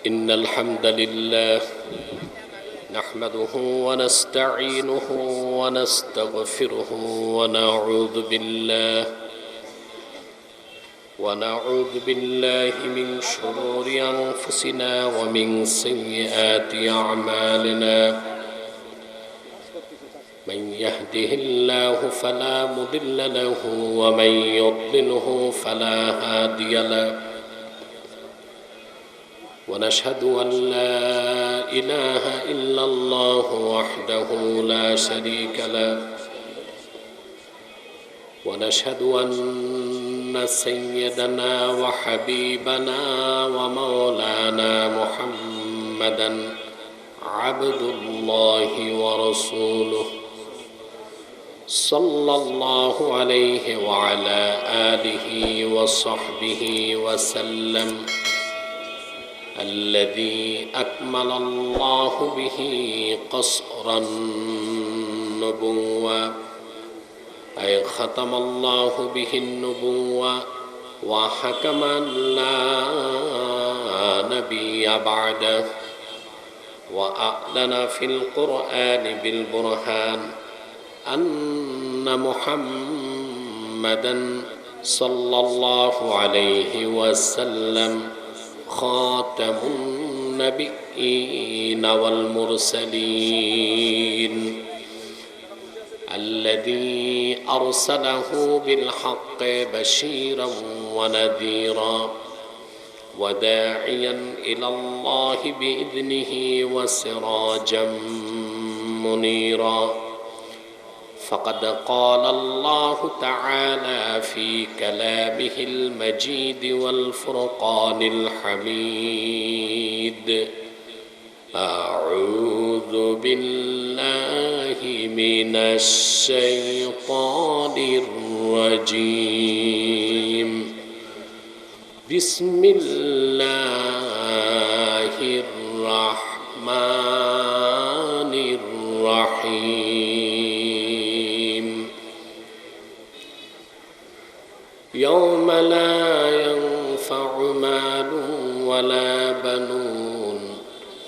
إن الحمد لله نحمده ونستعينه ونستغفره ونعوذ بالله من شرور أنفسنا ومن سيئات أعمالنا من يهده الله فلا مضل له ومن يضلله فلا هادي له ونشهد أن لا إله إلا الله وحده لا شريك له ونشهد أن سيدنا وحبيبنا ومولانا محمدا عبد الله ورسوله صلى الله عليه وعلى آله وصحبه وسلم الذي أكمل الله به قصر النبوة أي ختم الله به النبوة وحكم لا نبي بعده وأعلن في القرآن بالبرهان أن محمدا صلى الله عليه وسلم خاتم النبيين والمرسلين الذي أرسله بالحق بشيرا ونذيرا وداعيا إلى الله بإذنه وسراجا منيرا فقد قال الله تعالى في كلامه المجيد والفرقان الحميد أعوذ بالله من الشيطان الرجيم بسم الله الرحمن الرحيم يوم لا ينفع مال ولا بنون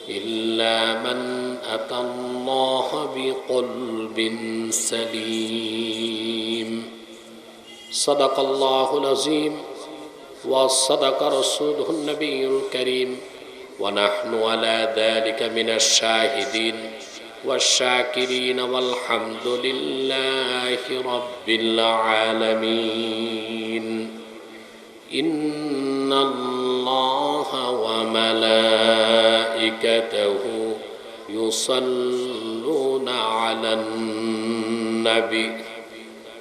إلا من أتى الله بقلب سليم صدق الله العظيم وصدق رسوله النبي الكريم ونحن على ذلك من الشاهدين والشاكرين والحمد لله رب العالمين إن الله وملائكته يصلون على النبي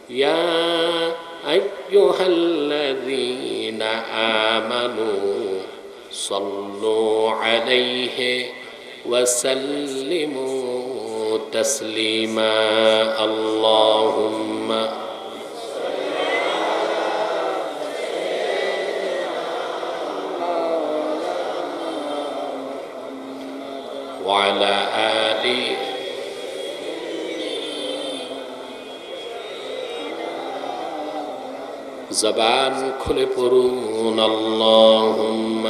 يا أيها الذين آمنوا صلوا عليه وسلموا تسليما اللهم وعلى آله زبان کھلے پرون اللهم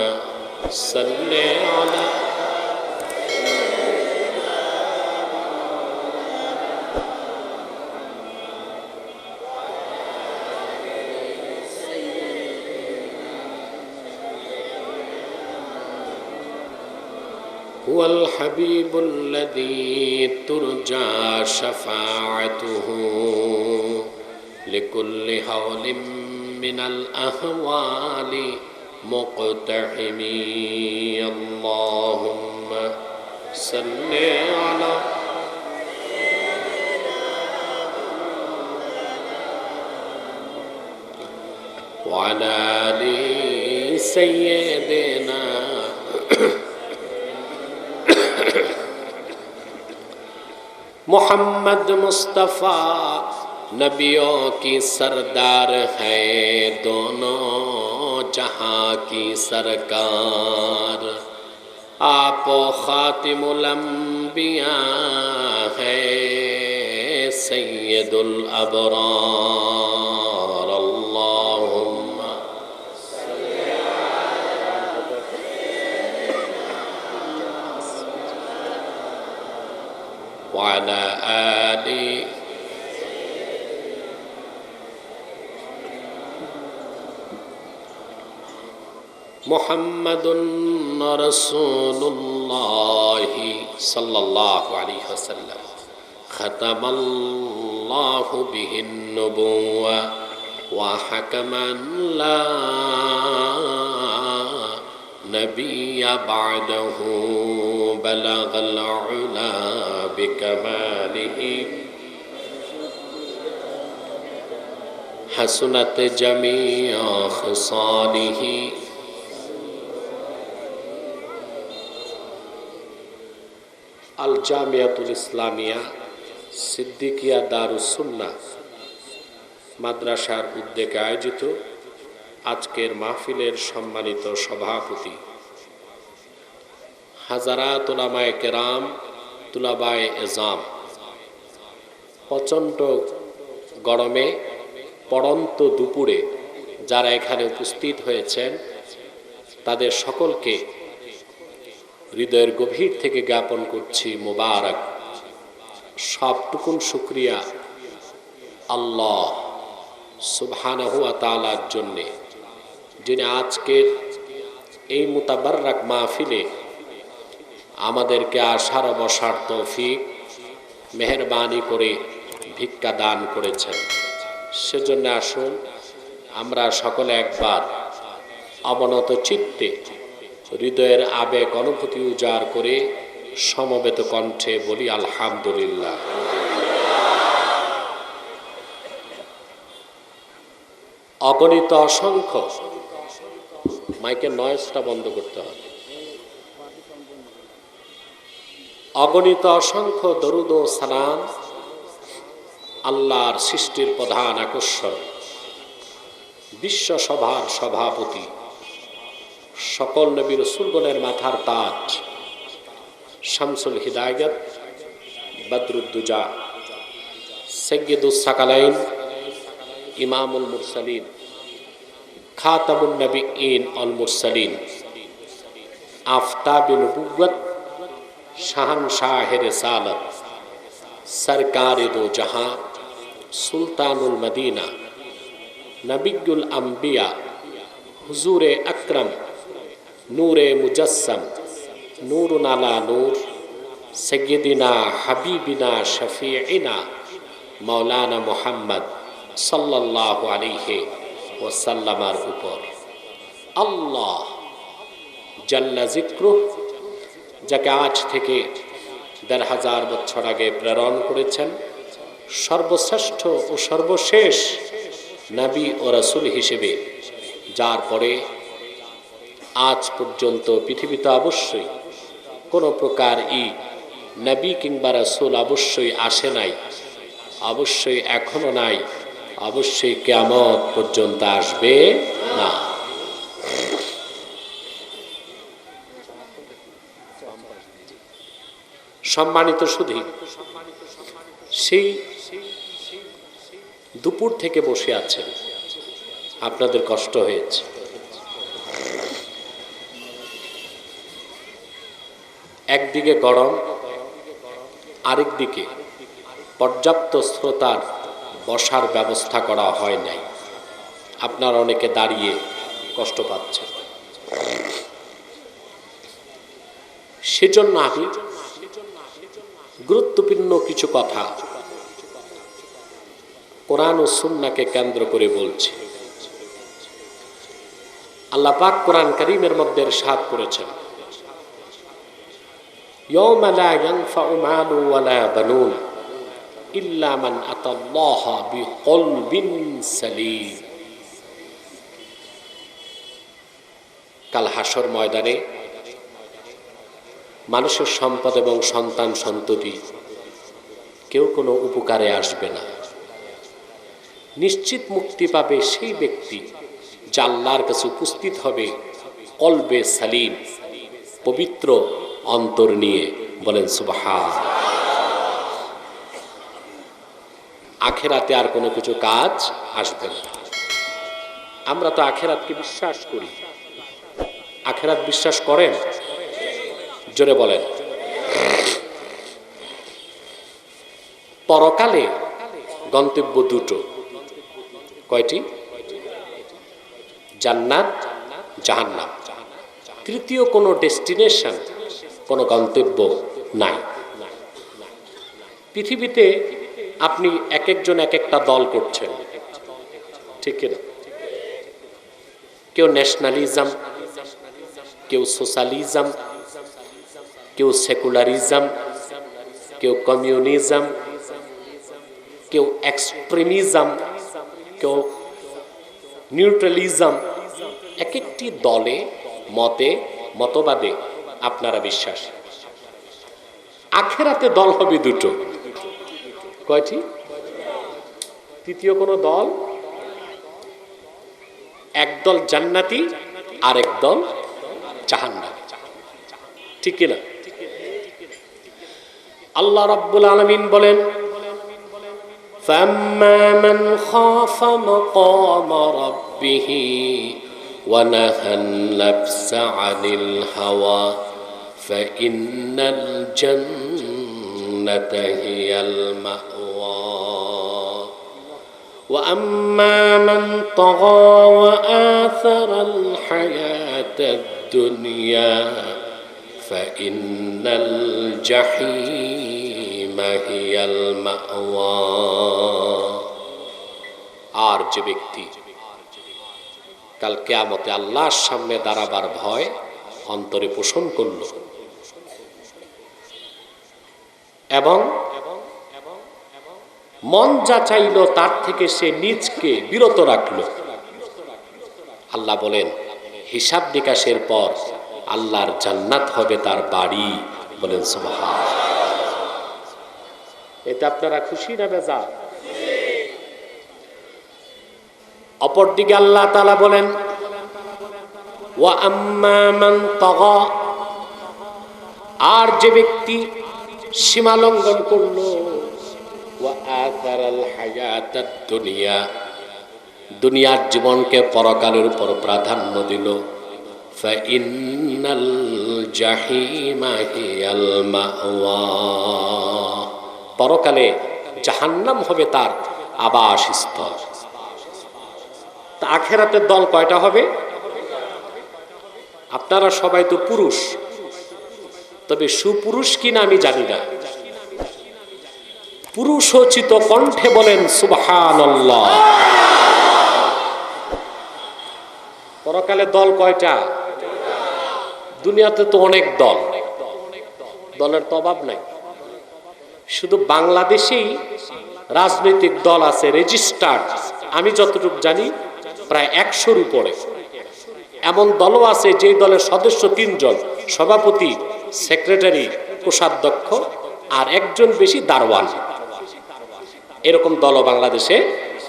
صل على هو الحبيب الذي ترجى شفاعته لكل هول من الأهوال مقتحم اللهم صل على وعلى آل سيدنا محمد مصطفیٰ نبیوں کی سردار ہے دونوں جہاں کی سرکار آپ خاتم الانبیاء ہے سید الابرار اللہم وعلى آل محمد رسول الله صلى الله عليه وسلم ختم الله به النبوة وحكما لا نبي بعده بلغ العلا بكماله حسنت جميع خصاله আল জামিয়াতুল ইসলামিয়া সিদ্দিকিয়া দারুস সুন্নাহ মাদ্রাসার উদ্যোগে আয়োজিত আজকের মাহফিলের সম্মানিত সভাপতি, হাজারাত উলামায়ে কেরাম, তুলাবায়ে এজাম, প্রচণ্ড গরমে পড়ন্ত দুপুরে যারা এখানে উপস্থিত হয়েছেন তাদের সকলকে হৃদয়ের গভীর থেকে জ্ঞাপন করছি মোবারক। সবটুকুন শুকরিয়া আল্লাহ সুবহানাহু ওয়া তাআলার জন্যে, যিনি আজকের এই মুতাবাররাক মাহফিলে আমাদেরকে আসার বসার তৌফিক মেহেরবানি করে ভিক্ষা দান করেছেন। সেজন্য আসুন আমরা সকলে একবার অবনত চিত্তে হৃদয়ের আবেগ অনুভূতি উজাড় করে সমবেত কণ্ঠে বলি আলহামদুলিল্লাহ। অগণিত অসংখ্য, মাইকের নয়েজটা বন্ধ করতে হবে, অগণিত অসংখ্য দরুদ ও সালাম আল্লাহর সৃষ্টির প্রধান আকর্ষণ, বিশ্ব সভার সভাপতি, সকল নবী রাসূলগণের মাথার তাজ, শামসুল হিদায়াত, বদরুদ্দুজা, সাইয়্যিদুস সাকালাইন, ইমামুল মুরসালিন, খাতামুন নবিয়্যিন ওয়াল মুরসালিন, আফতাবে নবুওয়াত, শাহানশাহে রিসালাত, সরকারে দো জাহাঁ, সুলতানুল মদিনা, নবিয়ুল আম্বিয়া, হুজুরে আকরম, নূরে মুজাসসাম, নূরুন আলা নূর, সাইয়্যিদিনা হাবিবিনা শফিঈনা মাওলানা মুহাম্মদ সাল্লাল্লাহু আলাইহি ওয়াসাল্লামের উপর আল্লাহ জাল্লা যিকরুহ, যাকে আজ থেকে ১,৫০০ বছর আগে প্রেরণ করেছেন, সর্বশ্রেষ্ঠ ও সর্বশেষ নবী ও রাসূল হিসেবে, যার পরে আজ পর্যন্ত পৃথিবীতে অবশ্যই কোনো প্রকার নবী কিংবা রাসূল অবশ্যই আসে নাই, অবশ্যই এখনো নাই, অবশ্যই কিয়ামত পর্যন্ত আসবে না। সম্মানিত সুধী, সেই দুপুর থেকে বসে আছেন, আপনাদের কষ্ট হয়েছে। একদিকে গরম, আরেক দিকে পর্যাপ্ত শ্রোতার বসার ব্যবস্থা করা হয় নাই। আপনারা অনেকে দাঁড়িয়ে কষ্ট পাচ্ছেন। সেজন্য আমি গুরুত্বপূর্ণ কিছু কথা কোরআন ও সুন্নাহকে কেন্দ্র করে বলছি। আল্লাহ পাক কোরআন কারীমের মধ্যে ইরশাদ করেছেন, ইয়াওমা লা ইয়ানফাউ মালু ওয়ালা বানুন ইল্লা মান আতাল্লাহা বিকলবিন সালিম। কাল হাসর ময়দানে মানুষের সম্পদ এবং সন্তান সন্ততি কেউ কোনো উপকারে আসবে না। নিশ্চিত মুক্তি পাবে সেই ব্যক্তি যা আল্লাহর কাছে উপস্থিত হবে কলবে সালিম, পবিত্র অন্তর নিয়ে। বলেন সুবহান। আখেরাতে আর কোনো কিছু কাজ আসবে না। আমরা তো আখেরাতকে বিশ্বাস করি। আখেরাত বিশ্বাস করেন? জোরে বলেন। পরকালে গন্তব্য দুটো। কয়টি? জান্নাত, জাহান্নাম। তৃতীয় কোনো ডেস্টিনেশন, কোনো গন্তব্য নাই। পৃথিবীতে আপনি এক একজন এক একটা দল করছেন, ঠিক কিনা? কেউ ন্যাশনালিজম, কেউ সোশ্যালিজম, কেউ সেকুলারিজম, কেউ কমিউনিজম, কেউ এক্সট্রিমিজম, কেউ নিউট্রালিজম। এক একটি দলে, মতে, মতবাদে আপনারা বিশ্বাস। আখেরাতে দল হবে দুটো। কয়টি? তৃতীয় কোনো দল, একদল জান্নাতি আর একদল জাহান্নামী, ঠিক কিনা? আল্লাহ রাব্বুল আলামিন বলেন, ফাম্মা মান খাফা মাকাম রাব্বিহি ওয়া নাহান নাফসা আনিল হাওয়া ফাইন্নাল জান্নাতা হিয়াল মাওয়া ওয়া আম্মা মান তাগা ওয়া আথারাল হায়াতাদ দুনিয়া فإن الجحيم هي المأوى। আর যে ব্যক্তি কাল কিয়ামতে আল্লাহর সামনে দাঁড়াবার ভয় অন্তরে পোষণ করল এবং মন যা চাইল তার থেকে সে নিজকে বিরত রাখল, আল্লাহ বলেন হিসাব নিকাশের পর আল্লাহর জান্নাত হবে তার বাড়ি। বলেন সুবহানাল্লাহ। এতে আপনারা খুশি না বেজার? অপরদিকে আল্লাহ তাআলা বলেন, ওয়া আম্মা মান তাগা, আর যে ব্যক্তি সীমা লঙ্ঘন করলো, ওয়া আথারাল হায়াতাদ দুনিয়া, দুনিয়ার জীবনকে পরকালের উপর প্রাধান্য দিল, ফাইন্নাল জাহিমা হিয়াল মাওয়া, পরকালে জাহান্নাম হবে তার আবাসস্থল। তা আখিরাতের দল কয়টা হবে? আপনারা সবাই তো পুরুষ, তবে সুপুরুষ কিনা আমি জানি না। পুরুষোচিত কণ্ঠে বলেন সুবহানাল্লাহ। পরকালে দল কয়টা? দুনিয়াতে তো অনেক দল, দলের তো অভাব নাই। শুধু বাংলাদেশেই রাজনৈতিক দল আছে রেজিস্টার্ড, আমি যতটুকু জানি প্রায় 100-র উপরে। এমন দলও আছে যে দলের সদস্য 3 জন, সভাপতি, সেক্রেটারি, কোষাধ্যক্ষ আর একজন বেশি দারোয়ান। এরকম দলও বাংলাদেশে আছে।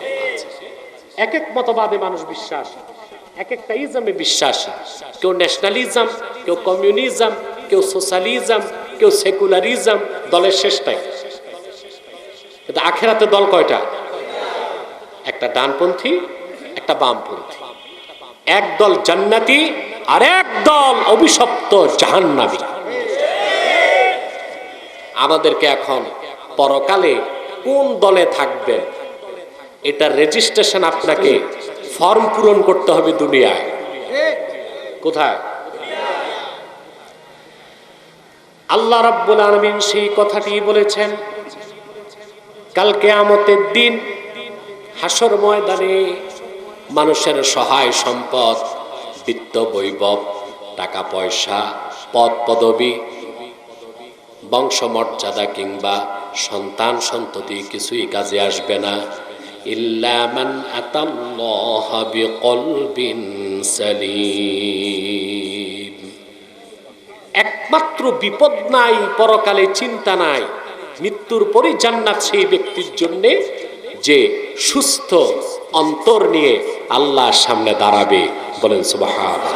এক এক মতবাদে মানুষ বিশ্বাস, এক একটা ইজমে বিশ্বাসী। কেউ ন্যাশনালিজম, কেউ কমিউনিজম, কেউ সোশ্যালিজম, কেউ সেকুলারিজম, দলের শেষটাই। কিন্তু আখেরাতে দল কয়টা? একটা ডানপন্থী, একটা বামপন্থী। এক দল জান্নাতি আর এক দল অভিশপ্ত জাহান্নামী। আমাদেরকে এখন পরকালে কোন দলে থাকবেন এটা রেজিস্ট্রেশন আপনাকে ফর্ম পূরণ করতে হবে দুনিয়ায়। কোথায়? আল্লাহ রাব্বুল আলামিন সেই কথাটি বলেছেন, কাল কিয়ামতের দিন হাসর ময়দানে মানুষের সহায় সম্পদ, বিত্ত বৈভব, টাকা পয়সা, পদ পদবী, বংশমর্যাদা কিংবা সন্তান সন্ততি কিছুই কাজে আসবে না। ইল্লা মান আতাল্লাহা বিকলবিন সালিম, একমাত্র বিপদ নাই, পরকালে চিন্তা নাই, মৃত্যুর পরই জান্নাত সেই ব্যক্তির জন্য যে সুস্থ অন্তর নিয়ে আল্লাহর সামনে দাঁড়াবে। বলেন সুবহানাল্লাহ।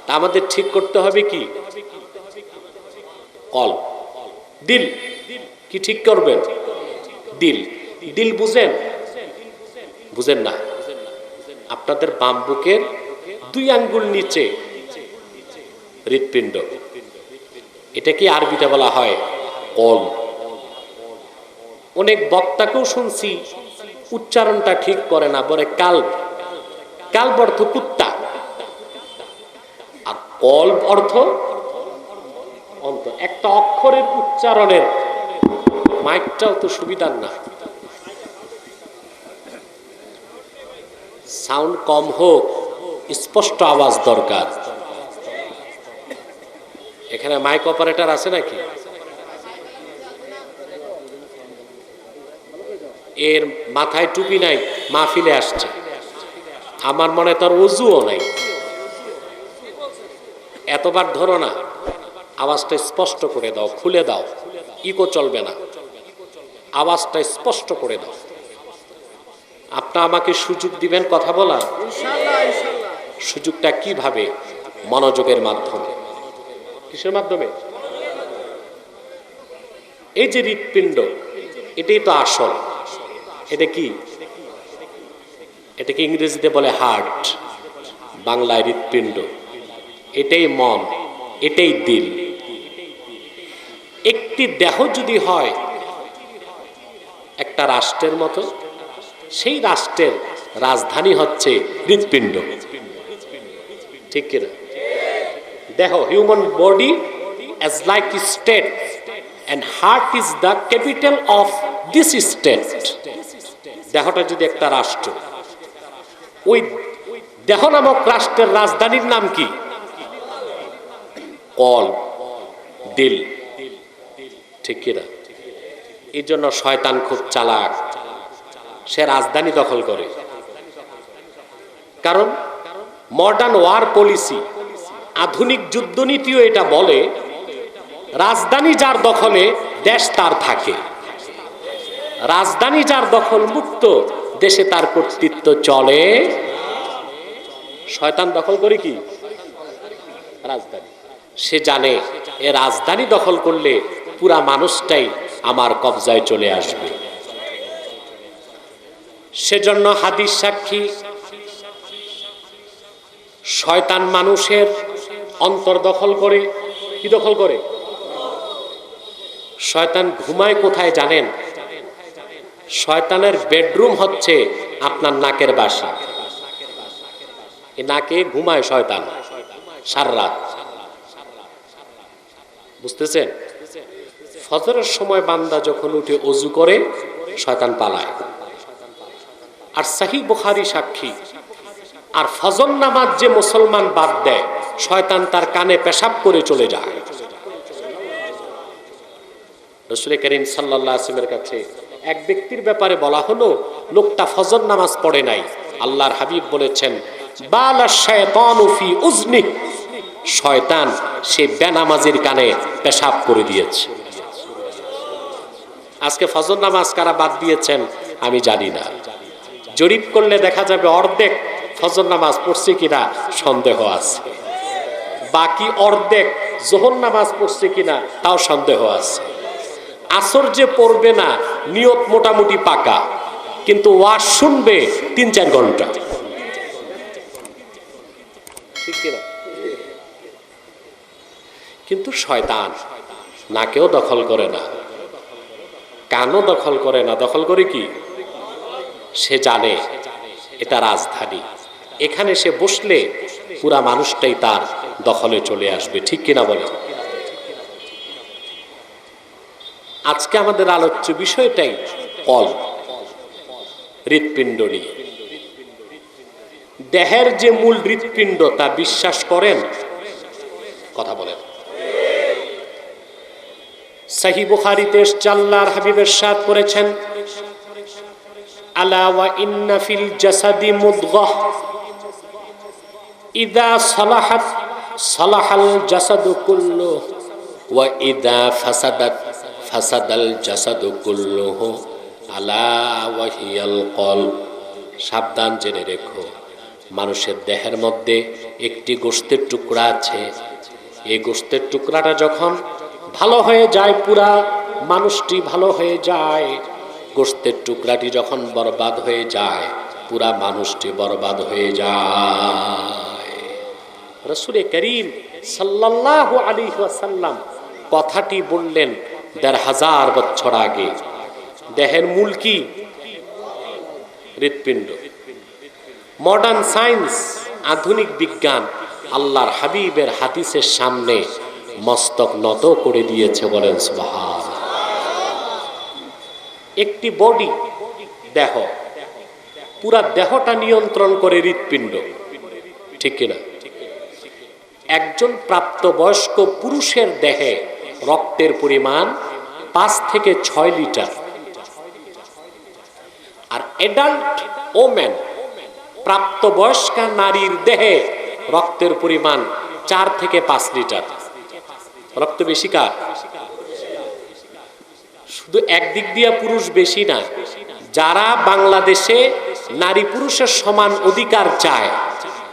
তা আমাদের ঠিক করতে হবে কি? কল, দিল। কি ঠিক করবেন? দিল। দিল বুঝেন? বুঝেন না? আপনাদের বাম বুকের 2 আঙ্গুল নিচে হৃৎপিণ্ড, এটা কি আরবিতে বলা হয় কল। অনেক বক্তাকেও শুনছি উচ্চারণটা ঠিক করে না, বলে কাল্ব। কাল্ব অর্থ কুত্তা, আর কল্ব অর্থ অন্তর। একটা অক্ষরের উচ্চারণের মাইকটাও তো সুবিধার না, সাউন্ড কম হোক, স্পষ্ট আওয়াজ দরকার। এখানে মাইক অপারেটর আছে নাকি? এর মাথায় টুপি নাই, মাহফিলে আসছে, আমার মনে তার ওযুও নাই। এতবার ধরো না, আওয়াজটা স্পষ্ট করে দাও, খুলে দাও, ইকো চলবে না, আওয়াজটা স্পষ্ট করে দাও। আপনি আমাকে সুযোগ দিবেন কথা বলা, সুযোগটা কিভাবে? মনোযোগের মাধ্যমে। কিসের মাধ্যমে? এই যে হৃৎপিণ্ড, এটাই তো আসল। এটা কি? এটাকে ইংরেজিতে বলে হার্ট, বাংলায় হৃৎপিণ্ড। এটাই মন, এটাই দিল। একটি দেহ যদি হয় একটা রাষ্ট্রের মতো, সেই রাষ্ট্রের রাজধানী হচ্ছে হৃৎপিণ্ড, ঠিক কিনা? দেহ, human body as like a state and heart is the capital of this state. দেহটা যদি একটা রাষ্ট্র, ওই দেহ নামক রাষ্ট্রের রাজধানীর নাম কি? কল্ব, দিল, ঠিক কিনা? এই জন্য শয়তান খুব চালাক, সে রাজধানী দখল করে। কারণ মডার্ন ওয়ার পলিসি, আধুনিক যুদ্ধনীতিও এটা বলে, রাজধানী যার দখলে দেশ তার থাকে, রাজধানী যার দখল মুক্ত দেশে তার কর্তৃত্ব চলে। শয়তান দখল করে কি? রাজধানী। সে জানে এ রাজধানী দখল করলে পুরা মানুষটাই আমার কবজায় চলে আসবে। সেজন্য হাদিস সাক্ষী, শয়তান মানুষের অন্তর দখল করে। কি দখল করে? শয়তান ঘুমায় কোথায় জানেন? শয়তানের বেডরুম হচ্ছে আপনার নাকের বাসা। এই নাকে ঘুমায় শয়তান সারা রাত, বুঝতেছেন? ফজরের সময় বান্দা যখন উঠে ওযু করে, শয়তান পালায়। আর সহিহ বুখারী সাক্ষী, আর ফজর নামাজ যে মুসলমান বাদ দেয়, শয়তান তার কানে পেশাব করে চলে যায়। রাসূল করিম সাল্লাল্লাহু আলাইহি ওয়াসাল্লামের কাছে এক ব্যক্তির ব্যাপারে বলা হলো, লোকটা ফজর নামাজ পড়ে নাই। আল্লাহর হাবিব বলেছেন, বালা শায়তানু ফি উজনি, শয়তান সে বেনামাজির কানে পেশাব করে দিয়েছে। আজকে ফজর নামাজ কারা বাদ দিয়েছেন আমি জানি না, জরিপ করলে দেখা যাবে অর্ধেক ফজর নামাজ পড়ছে কিনা সন্দেহ আছে, বাকি অর্ধেক যোহর নামাজ পড়ছে কিনা তাও সন্দেহ আছে। আসর যে পড়বে না, নিয়ত মোটামুটি পাকা, কিন্তু ওয়াজ শুনবে ৩-৪ ঘন্টা, ঠিক কিনা? কিন্তু শয়তান নাকেও দখল করে না, কানও দখল করে না। দখল করে কি? সে জানে এটা রাজধানী, এখানে সে বসলে পুরা মানুষটাই তার দখলে চলে আসবে, ঠিক কিনা বলে? আজকে আমাদের আলোচ্য বিষয়টাই কল্ব, হৃৎপিণ্ড নিয়ে। দেহের যে মূল হৃৎপিণ্ড তা বিশ্বাস করেন? কথা বলেন। সহিহ বুখারীতে আল্লাহর হাবিব ইরশাদ করেছেন, আলা ওয়া ইন্না ফিল জাসাদি মুদগাহ ইযা সালাহাত সালাহাল জাসাদু কুল্লুহু ওয়া ইযা ফাসাদাত ফাসাদাল জাসাদু কুল্লুহু আলা ওয়া হিয়াল কলব। সাবধান, জেনে রেখো, মানুষের দেহের মধ্যে একটি গোশতের টুকরা আছে। এই গোশতের টুকরাটা যখন ভালো হয়ে যায়, পুরা মানুষটি ভালো হয়ে যায়। গোশতের টুকরাটি যখন বরবাদ হয়ে যায়, পুরা মানুষটি বরবাদ হয়ে যায়। রাসূল করিম সাল্লাল্লাহু আলাইহি ওয়াসাল্লাম কথাটি বললেন ১৫০০ বছর আগে। দেহের মূল কি? হৃৎপিণ্ড। মডার্ন সায়েন্স, আধুনিক বিজ্ঞান আল্লাহর হাবিবের হাদিসের সামনে মস্তক নত করে দিয়েছে, বলেন সুবহান। একটি বডি, দেহ, পুরা দেহটা নিয়ন্ত্রণ করে হৃৎপিণ্ড, ঠিক কিনা? একজন প্রাপ্তবয়স্ক পুরুষের দেহে রক্তের পরিমাণ 5 থেকে 6 লিটার, আর অ্যাডাল্ট ওমেন, প্রাপ্তবয়স্কা নারীর দেহে রক্তের পরিমাণ 4 থেকে 5 লিটার। রক্ত বেশি কার? শুধু একদিক দিয়ে পুরুষ বেশি না, যারা বাংলাদেশে নারী পুরুষের সমান অধিকার চায়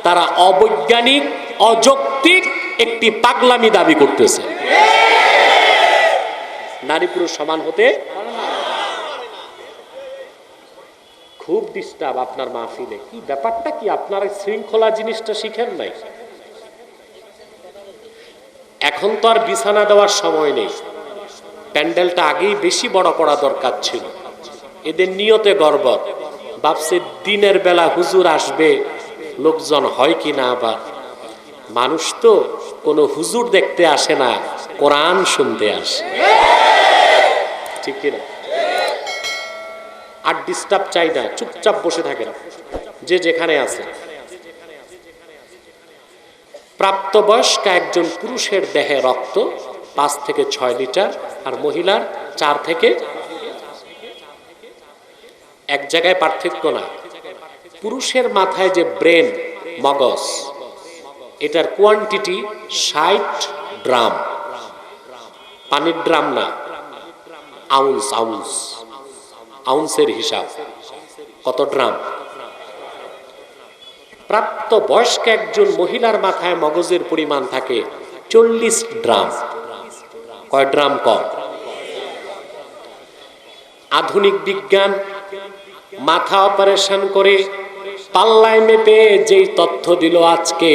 তারা অবৈজ্ঞানিক, অযৌক্তিক একটি পাগলামি দাবি করতেছে। নারী পুরুষ সমান হতে খুব ডিস্টার্ব আপনার মাহফিলে। কি ব্যাপারটা কি? আপনারা শৃঙ্খলা জিনিসটা শিখেন নাই। এখন তো আর বিছানা দেওয়ার সময় নেই, প্যান্ডেলটা আগেই বেশি বড় করা দরকার ছিল। এদের নিয়তে গড়বড়, ভাবছে দিনের বেলা হুজুর আসবে, লোকজন হয় কি না। আবার মানুষ তো কোনো হুজুর দেখতে আসে না, কোরআন শুনতে আসে, ঠিক কিনা? আর ডিস্টার্ব চাই না, চুপচাপ বসে থাকেন যে যেখানে আছে। প্রাপ্তবয়স্ক একজন পুরুষের দেহে রক্ত 5 থেকে 6 লিটার, আর মহিলার 4 থেকে। এক জায়গায় পার্থক্য না। পুরুষের মাথায় যে ব্রেন, মগজ, এটার কোয়ান্টিটি 60 ড্রাম, পানির ড্রাম না, আউন্স, আউন্স, আউন্সের হিসাব। কত ড্রাম? প্রাপ্তবয়স্ক একজন মহিলার মাথায় মগজের পরিমাণ থাকে 40 ড্রাম। কয় ড্রাম কম? আধুনিক বিজ্ঞান মাথা অপারেশন করে পাল্লায় মেপে যেই তথ্য দিল আজকে,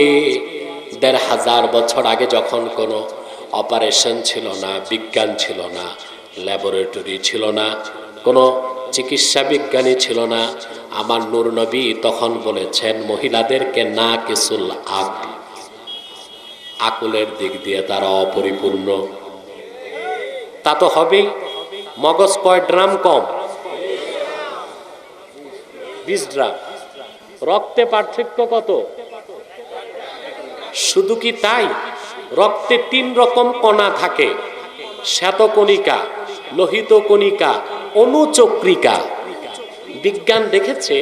1500 বছর আগে যখন কোনো অপারেশন ছিল না, বিজ্ঞান ছিল না, ল্যাবরেটরি ছিল না, কোনো চিকিৎসা বিজ্ঞানী ছিল না, আমার নূর নবী তখন বলেছেন মহিলাদেরকে না কিসুল আকল, আকলের দিক দিয়ে তারা অপরিপূর্ণ। তা তো হবেই। মগজ কয় ড্রাম কম? 20 ড্রাম। রক্তে পার্থক্য কত? শুধু কি তাই? রক্তে 3 রকম কণা থাকে, শ্বেতকণিকা, লোহিত কণিকা, অনুচক্রিকা। বিজ্ঞান দেখেছে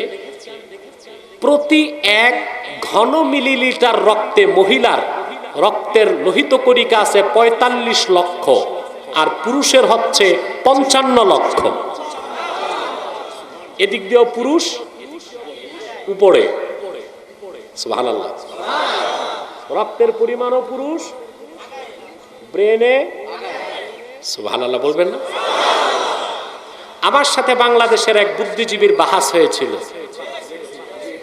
প্রতি 1 ঘন মিলিলিটার রক্তে মহিলার রক্তের লোহিত কণিকা আছে 45 লক্ষ, আর পুরুষের হচ্ছে 55 লক্ষ। এদিক দিয়েও পুরুষ উপরে, সুবহানাল্লাহ। রক্তের পরিমাণও পুরুষ, ব্রেনে, সুবহানাল্লাহ বলবেন না? আমার সাথে বাংলাদেশের এক বুদ্ধিজীবীর বাহাস হয়েছিল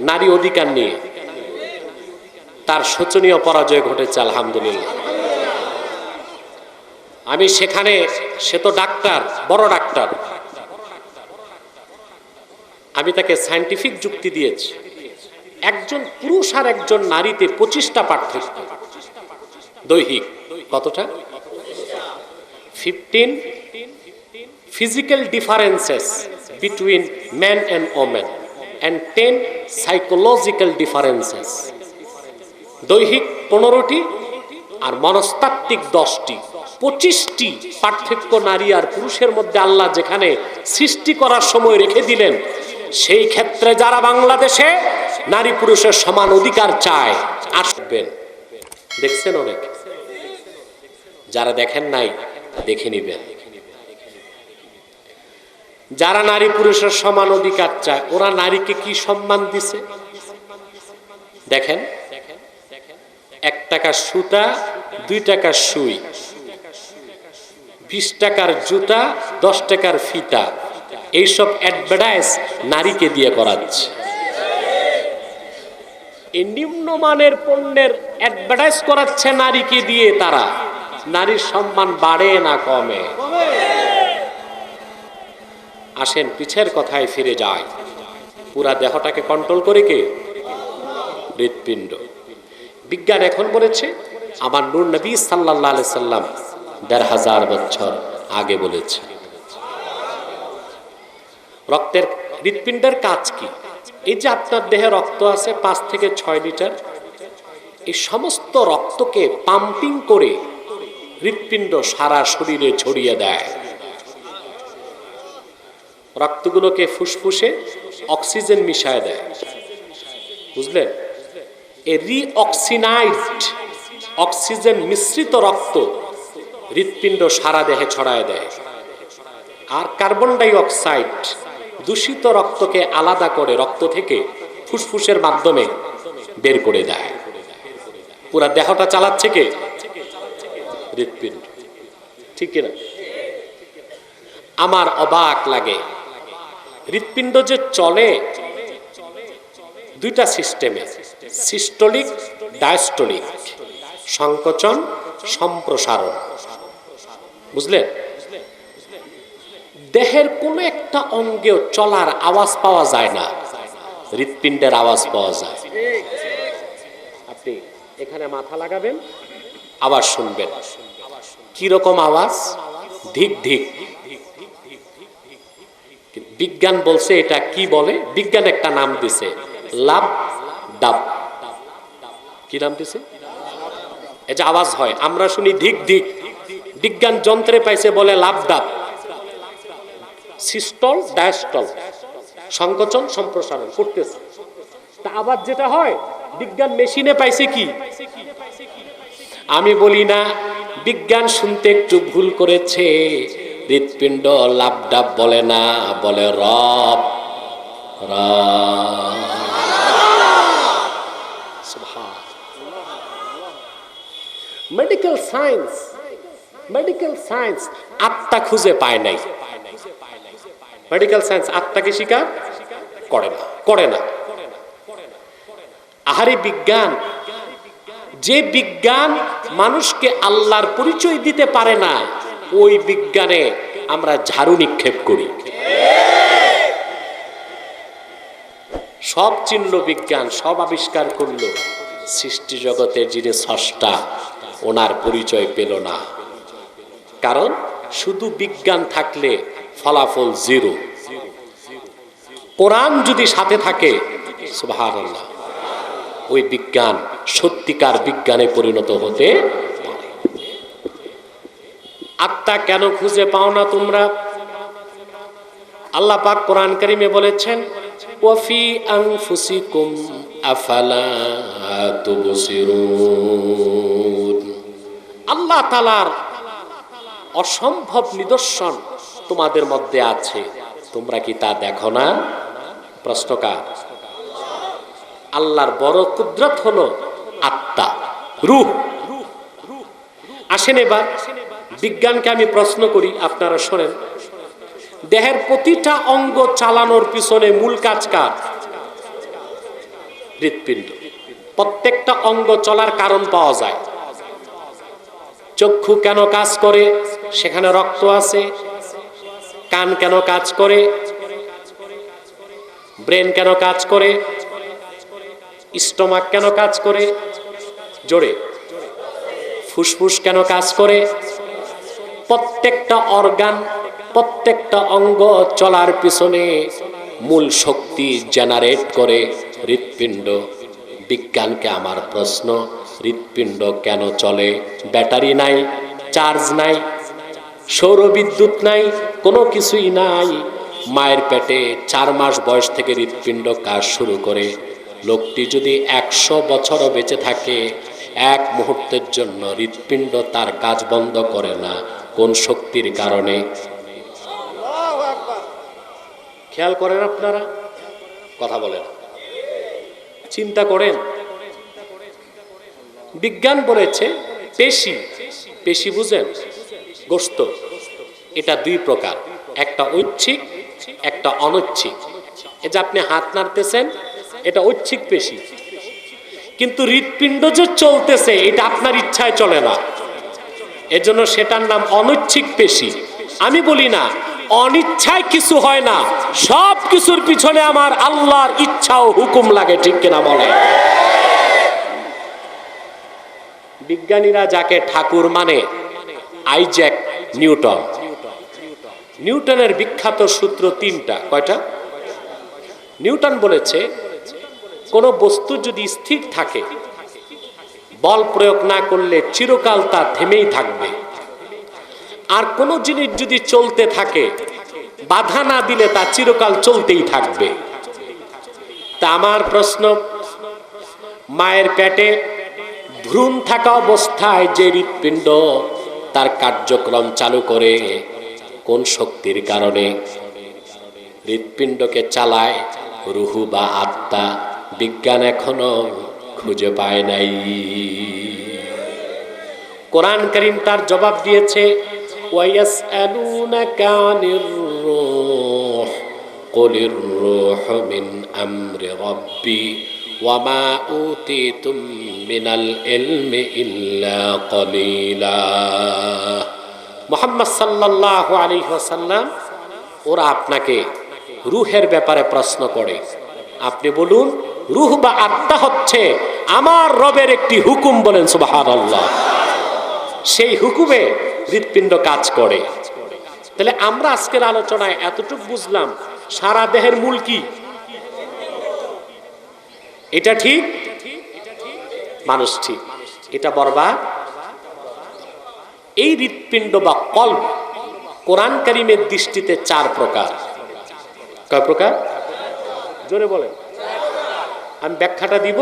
নারী অধিকার নিয়ে। তার শোচনীয় পরাজয় ঘটেছে, আলহামদুলিল্লাহ। আমি সেখানে, সে তো ডাক্তার, বড় ডাক্তার, আমি তাকে সায়েন্টিফিক যুক্তি দিয়েছি। একজন পুরুষ আর একজন নারীতে 25টা পার্থক্য দৈহিক। কতটা? 15 physical differences between men and women and 10 psychological differences. দৈহিক 15টি আর মনস্তাত্ত্বিক 10টি, 25টি পার্থক্য নারী আর পুরুষের মধ্যে আল্লাহ যেখানে সৃষ্টি করার সময় রেখে দিলেন। সেই ক্ষেত্রে যারা বাংলাদেশে নারী পুরুষের সমান অধিকার চায় আসবেন। দেখছেন অনেক, যারা দেখেন নাই দেখে নিবেন। যারা নারী পুরুষের সমান অধিকার চায় ওরা নারীকে কি সম্মান দিছে দেখেন। 1 টাকার সুতা, 2 টাকার সুই, 20 টাকার জুতা, 10 টাকার ফিতা, এইসব অ্যাডভার্টাইজ নারীকে দিয়ে করাচ্ছে। এই নিম্নমানের পণ্যের অ্যাডভার্টাইজ করাচ্ছে নারীকে দিয়ে। তারা, নারীর সম্মান বাড়ে না কমে? আসেন পিছের কথায় ফিরে যায়, পুরা দেহটাকে কন্ট্রোল করে কে? হৃৎপিণ্ড। বিজ্ঞান এখন বলেছে, আমার নূর নবী সাল্লাল্লাহু আলাইহি সাল্লাম ১৫০০ বছর আগে বলেছে। রক্তের, হৃৎপিণ্ডের কাজ কি? এই যে আপনার দেহে রক্ত আছে ৫ থেকে ৬ লিটার, এই সমস্ত রক্তকে পাম্পিং করে হৃৎপিণ্ড সারা শরীরে ছড়িয়ে দেয়। রক্তগুলোকে ফুসফুসে অক্সিজেন মিশায় দেয়, বুঝলেন? এই রিঅক্সিনাইজড অক্সিজেন মিশ্রিত রক্ত হৃৎপিণ্ড সারা দেহে ছড়ায় দেয়। আর কার্বন ডাই অক্সাইড দূষিত রক্তকে আলাদা করে রক্ত থেকে ফুসফুসের মাধ্যমে বের করে দেয়। পুরা দেহটা চালাচ্ছে কে? হৃৎপিণ্ড, ঠিক কিনা? আমার অবাক লাগে, হৃৎপিণ্ড যে চলে দুইটা সিস্টেমে, সিস্টোলিক ডায়াস্টোলিক, সংকোচন সম্প্রসারণ, বুঝলেন? দেহের কোন একটা অঙ্গেও চলার আওয়াজ পাওয়া যায় না, হৃৎপিণ্ডের আওয়াজ পাওয়া যায়। আপনি এখানে মাথা লাগাবেন, আওয়াজ শুনবেন। কি রকম আওয়াজ? ধিক ধিক। বিজ্ঞান বলছে এটা কি বলে? বিজ্ঞান একটা নাম দিছে, লাভ ডাব। কি নাম দিছে? এই যে আওয়াজ হয়, আমরা শুনি ধিক ধিক, বিজ্ঞান যন্ত্রে পাইছে বলে লাভ ডাব। সিস্টল ডায়াস্টল, সংকোচন সম্প্রসারণ করতেছে। তা আবার যেটা হয় বিজ্ঞান মেশিনে পাইছে কি? আমি বলি না বিজ্ঞান শুনতে একটু ভুল করেছে, হৃৎপিণ্ড লাভ ডাব বলে না, বলে রব রব। মেডিকেল সায়েন্স, মেডিকেল সায়েন্স আত্মা খুঁজে পায় নাই। মেডিকেল সায়েন্স আত্মাকে স্বীকার করে না, করে না। আহারে বিজ্ঞান, যে বিজ্ঞান মানুষকে আল্লাহর পরিচয় দিতে পারে না, ওই বিজ্ঞানে আমরা ঝাড়ু নিক্ষেপ করি। সব চিনল বিজ্ঞান, সব আবিষ্কার করলো, সৃষ্টি জগতের যিনি স্রষ্টা ওনার পরিচয় পেল না। কারণ শুধু বিজ্ঞান থাকলে ফলাফল জিরো। কোরআন যদি সাথে থাকে, সুবহানাল্লাহ, ওই বিজ্ঞান সত্যিকার বিজ্ঞানে পরিণত হতে পারে। আত্মা কেন খুঁজে পাও না তোমরা? আল্লাহ পাক কোরআন কারীমে বলেছেন, ওয়াফি আনফুসিকুম আফালা তুবসিরুন। আল্লাহ তাআলার অসম্ভব নিদর্শন তোমাদের মধ্যে আছে, তোমরা কি তা দেখো না? প্রশ্নকার। আল্লাহর বড় কুদরত হলো আত্মা, রূহ। আসেন এবার বিজ্ঞানকে আমি প্রশ্ন করি, আপনারা শোনেন। দেহের প্রতিটা অঙ্গ চালানোর পিছনে মূল কাজ কার? হৃৎপিণ্ড। প্রত্যেকটা অঙ্গ চলার কারণ পাওয়া যায়। চক্ষু কেন কাজ করে? সেখানে রক্ত আছে। কান কেন কাজ করে? ব্রেন কেন কাজ করে? স্টমাক কেন কাজ করে? জোরে। ফুসফুস কেন কাজ করে? প্রত্যেকটা অর্গান, প্রত্যেকটা অঙ্গ চলার পিছনে মূল শক্তি জেনারেট করে হৃৎপিণ্ড। বিজ্ঞানকে আমার প্রশ্ন, হৃৎপিণ্ড কেন চলে? ব্যাটারি নাই, চার্জ নাই, সৌর বিদ্যুৎ নাই, কোনো কিছুই নাই। মায়ের পেটে 4 মাস বয়স থেকে হৃৎপিণ্ড কাজ শুরু করে। লোকটি যদি 100 বছরও বেঁচে থাকে, এক মুহূর্তের জন্য হৃৎপিণ্ড তার কাজ বন্ধ করে না। কোন শক্তির কারণে? খেয়াল করেন আপনারা, কথা বলেন, চিন্তা করেন। বিজ্ঞান বলেছে পেশি, পেশি বুঝেন, গোশত, এটা 2 প্রকার, একটা ঐচ্ছিক, একটা অনৈচ্ছিক। এই যে আপনি হাত নাড়তেছেন, এটা ঐচ্ছিক পেশি। কিন্তু হৃৎপিণ্ড যে চলতেছে, এটা আপনার ইচ্ছায় চলে না, এজন্য সেটার নাম অনৈচ্ছিক পেশি। আমি বলি না অনিচ্ছায় কিছু হয় না, সব কিছুর পিছনে আমার আল্লাহর ইচ্ছা ও হুকুম লাগে, ঠিক কিনা বলে? বিজ্ঞানীরা যাকে ঠাকুর মানে, আইজ্যাক নিউটন, নিউটনের বিখ্যাত সূত্র তিনটা। কয়টা? নিউটন বলেছে কোন বস্তু যদি স্থির থাকে, বল প্রয়োগ না করলে চিরকাল তা থেমেই থাকবে। আর কোন জিনিস যদি চলতে থাকে, বাধা না দিলে তা চিরকাল চলতেই থাকবে। তা আমার প্রশ্ন, মায়ের পেটে ভ্রূণ থাকা অবস্থায় যে হৃৎপিণ্ড তার কার্যক্রম চালু করে, কোন শক্তির কারণে হৃৎপিণ্ডকে চালায়? রুহু বা আত্মা। বিজ্ঞান এখনো খুঁজে পায় নাই। কোরআন কারীম তার জবাব দিয়েছে, ওয়ায়াসআলুনাকা আনির রূহ কুলির রূহু মিন আমরি রাব্বি ওয়ামা উতিতুম মিনাল ইলমি ইল্লা কলিলা। মুহাম্মদ সাল্লাল্লাহু আলাইহি ওয়াসাল্লাম, ওরা আপনাকে রূহের ব্যাপারে প্রশ্ন করে, আপনি বলুন রূহ বা আত্মা হচ্ছে আমার রবের একটি হুকুম। বলেন সুবহানাল্লাহ। সেই হুকুমে হৃৎপিণ্ড কাজ করে। তাহলে আমরা আজকের আলোচনায় এতটুকু বুঝলাম, সারা দেহের মূল কি? এটা ঠিক, মানুষ ঠিক, এটা বরবাদ। এই হৃৎপিণ্ড বা কল্ব কোরআন কারীমের দৃষ্টিতে চার প্রকার। কয় প্রকার? জোরে বলেন। আমি ব্যাখ্যাটা দিব,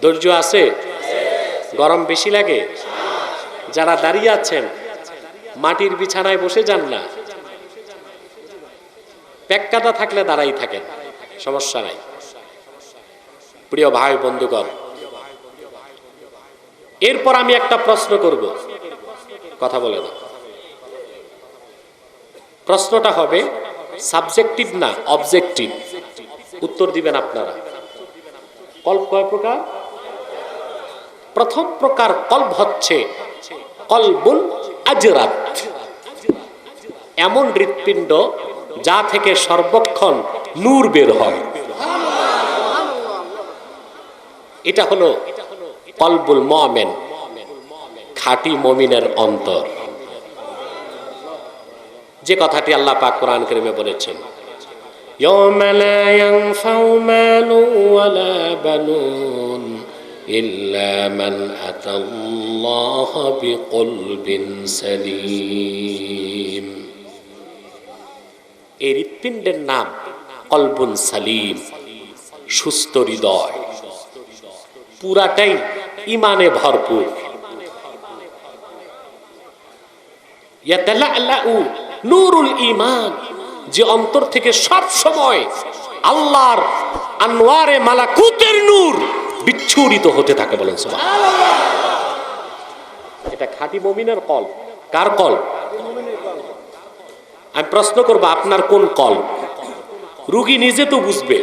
ধৈর্য আছে? গরম বেশি লাগে? যারা দাঁড়িয়ে আছেন মাটির বিছানায় বসে যান না, প্যাক্কাটা থাকলে দাঁড়াই থাকেন, সমস্যা নাই। প্রিয় ভাই বন্ধুগণ, এরপর আমি একটা প্রশ্ন করব, কথা বলে না। প্রশ্নটা হবে সাবজেক্টিভ না অবজেক্টিভ, উত্তর দিবেন আপনারা। কল্ব কয় প্রকার? প্রথম প্রকার কল্ব হচ্ছে কলবুন আজরাত, এমন হৃৎপিণ্ড যা থেকে সর্বক্ষণ নূর বের হয়। এটা হলো কলবুল মুমিন, খাঁটি মুমিনের অন্তর, যে কথাটি আল্লাহ পাক কোরআন কারীমে বলেছেন, ইয়াওমা লা ইয়ানফাউ মালুন ওয়ালা বানুন ইল্লা মান আতাল্লাহা বিকলবিন সালিম। এই হৃৎপিণ্ডের নাম কলবুন সালিম, সুস্থ হৃদয়, পুরাটাই ইমানে ভরপুর। ইয়াতালাআলাউ নূরুল ঈমান, যে অন্তর থেকে সব সময় আল্লাহর আনওয়ারে মালাকুতের নূর বিচ্ছুরিত হতে থাকে। বলেন সুবহানাল্লাহ। এটা খাঁটি মুমিনের কল্ব। কার কল্ব? আমি প্রশ্ন করব, আপনার কোন কল্ব? রোগী নিজে তো বুঝবে,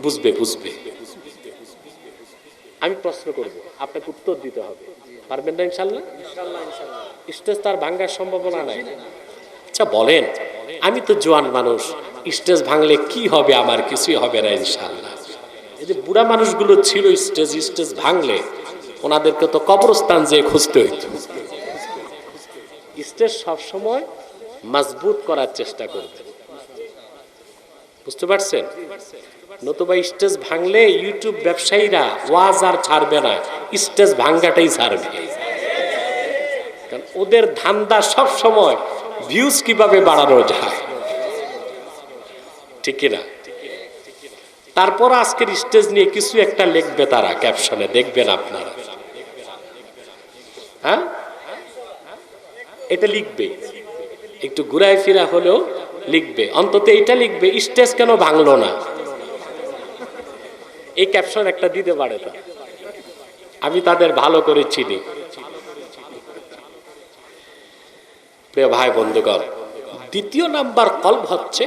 বুঝবে বুঝবে। আমি প্রশ্ন করব, আপনাকে উত্তর দিতে হবে। পারবেন না ইনশাআল্লাহ? স্টেজ তার ভাঙার সম্ভাবনা নাই। আচ্ছা বলেন, আমি তো জোয়ান মানুষ, স্টেজ ভাঙলে কি হবে? আমার কিছুই হবে না ইনশাআল্লাহ। এই যে বুড়া মানুষগুলো ছিল স্টেজ ভাঙলে ওনাদেরকে তো কবরস্থান যেয়ে খুঁজতে হইতো। স্টেজ সবসময় মজবুত করার চেষ্টা করবে, বুঝতে পারছেন? নতুবা স্টেজ ভাঙলে ইউটিউব ব্যবসায়ীরা ওয়াজ আর ছাড়বে না, স্টেজ ভাঙ্গাটাই ছাড়বে। কারণ ওদের ধান্দা সব সময় ভিউজ কিভাবে বাড়ানো যায়, ঠিক কিনা? তারপর আজকের স্টেজ নিয়ে কিছু একটা লিখবে তারা ক্যাপশনে, দেখবেন আপনারা। হ্যাঁ, এটা লিখবে, একটু ঘুরায় ফিরা হলেও লিখবে, অন্তত এটা লিখবে, স্টেজ কেন ভাঙলো না। এই ক্যাপশন একটা দিতে পারে তা, আমি তাদের ভালো করে চিনি। প্রিয় ভাই বন্ধুগণ, দ্বিতীয় নাম্বার কলব হচ্ছে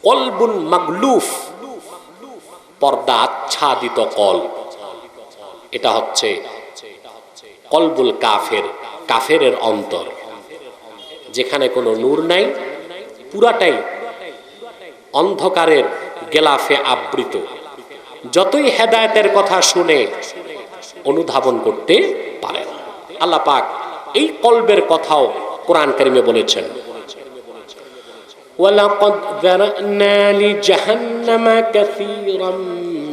কলবুন মাগলুফ, পর্দা আচ্ছাদিত কলব। এটা হচ্ছে কলবুল কাফের, কাফেরের অন্তর। যেখানে কোনো নূর নাই, পুরাটাই অন্ধকারের গেলাফে আবৃত। যতই হেদায়েতের কথা শুনে অনুধাবন করতে পারে না। আল্লাহ পাক এই কলবের কথাও কোরআন কারিমে বলেছেন, ওয়ালাকাদ যারানা লিজাহান্নামা কাসীরাম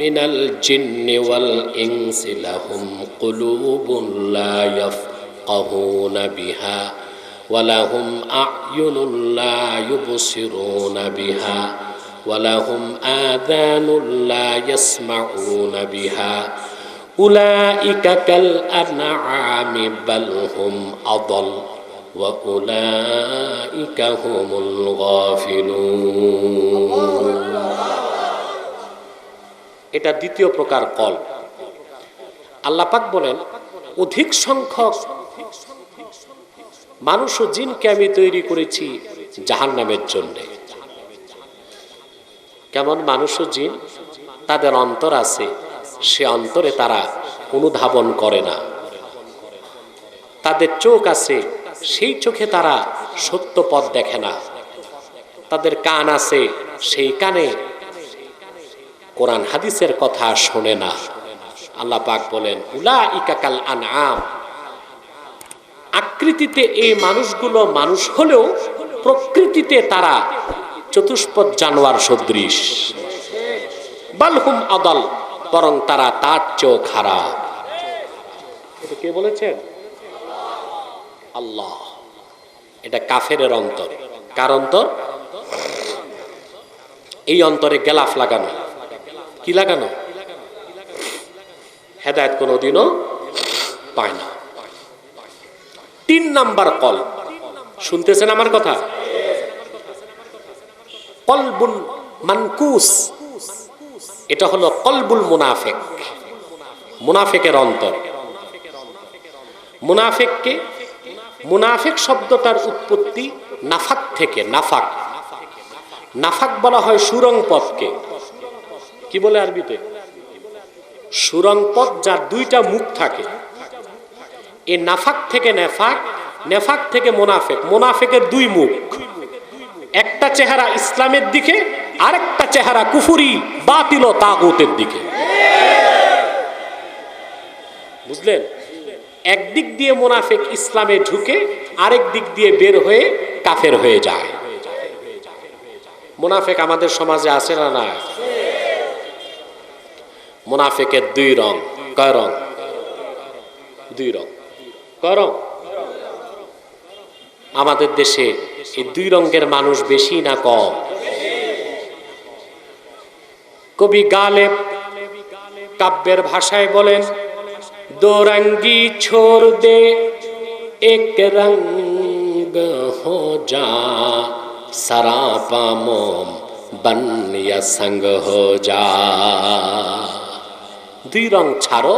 মিনাল জিন্নি ওয়াল ইনসি লাহুম কুলুবুন লা ইয়াফকাহুনা বিহা ওয়া লাহুম আ'য়ুনুন লা ইউবসিরুনা বিহা ওয়া লাহুম আযানুন লা ইয়াসমাউনা বিহা উলাইকা কাল আনআমি বাল হুম আদাল ওয়া উলাইকা হুমুল গাফিলুন। এটা দ্বিতীয় প্রকার কল। আল্লাহ পাক বলেন, অধিক সংখ্যক মানুষ ও জিনকে আমি তৈরি করেছি জাহান্নামের জন্য। কেমন মানুষ ও জিন? তাদের অন্তর আছে, সে অন্তরে তারা অনুধাবন করে না। তাদের চোখ আছে, সেই চোখে তারা সত্য পথ দেখে না। তাদের কান আছে, সেই কানে কোরআন হাদিসের কথা শোনে না। আল্লাহ পাক বলেন, উলাইকা কাল আনআম, আকৃতিতে এই মানুষগুলো মানুষ হলেও প্রকৃতিতে তারা চতুষ্পদ জানোয়ার সদৃশ। বাল হুম আদাল, বরং তারা তার চেয়েও খারাপ। এটা কে বলেছেন? আল্লাহ। এটা কাফেরের অন্তর। কার অন্তর? এই অন্তরে গেলাফ লাগানো। কি লাগানো? হেদায়েত কোনোদিনও পায় না। 3 নাম্বার কল। শুনতেছেন আমার কথা? কলবুল মানকুস, এটা হলো কলবুল মুনাফিক, মুনাফিকের অন্তর। মুনাফিককে, মুনাফিক শব্দটার উৎপত্তি নাফাক থেকে। নাফাক, নাফাক বলা হয় সুরং পথকে। কি বলে আরবিতে? সুরং পথ, যার 2টা মুখ থাকে। এই নাফাক থেকে নেফাক, নেফাক থেকে মুনাফিক। মুনাফিকের 2 মুখ, একটা চেহারা ইসলামের দিকে, আরেকটা চেহারা কুফরি বাতিল ও তাগুতের দিকে। বুঝলেন? একদিক দিয়ে মুনাফিক ইসলামে ঢুকে, আরেক দিক দিয়ে বের হয়ে কাফের হয়ে যায়। মুনাফিক আমাদের সমাজে আছে না? না। মুনাফিকের 2 রং। কয় রং? 2 রং। কয় রং? আমাদের দেশে এই 2 রঙের মানুষ বেশি না কম? কবি গালেব কাব্যের ভাষায় বলেন, দো রঙ্গি ছোড় দে এক রঙ্গ হো যা, সরাপা মোম বনিয়া সঙ্গ হো যা। 2 রং ছাড়ো,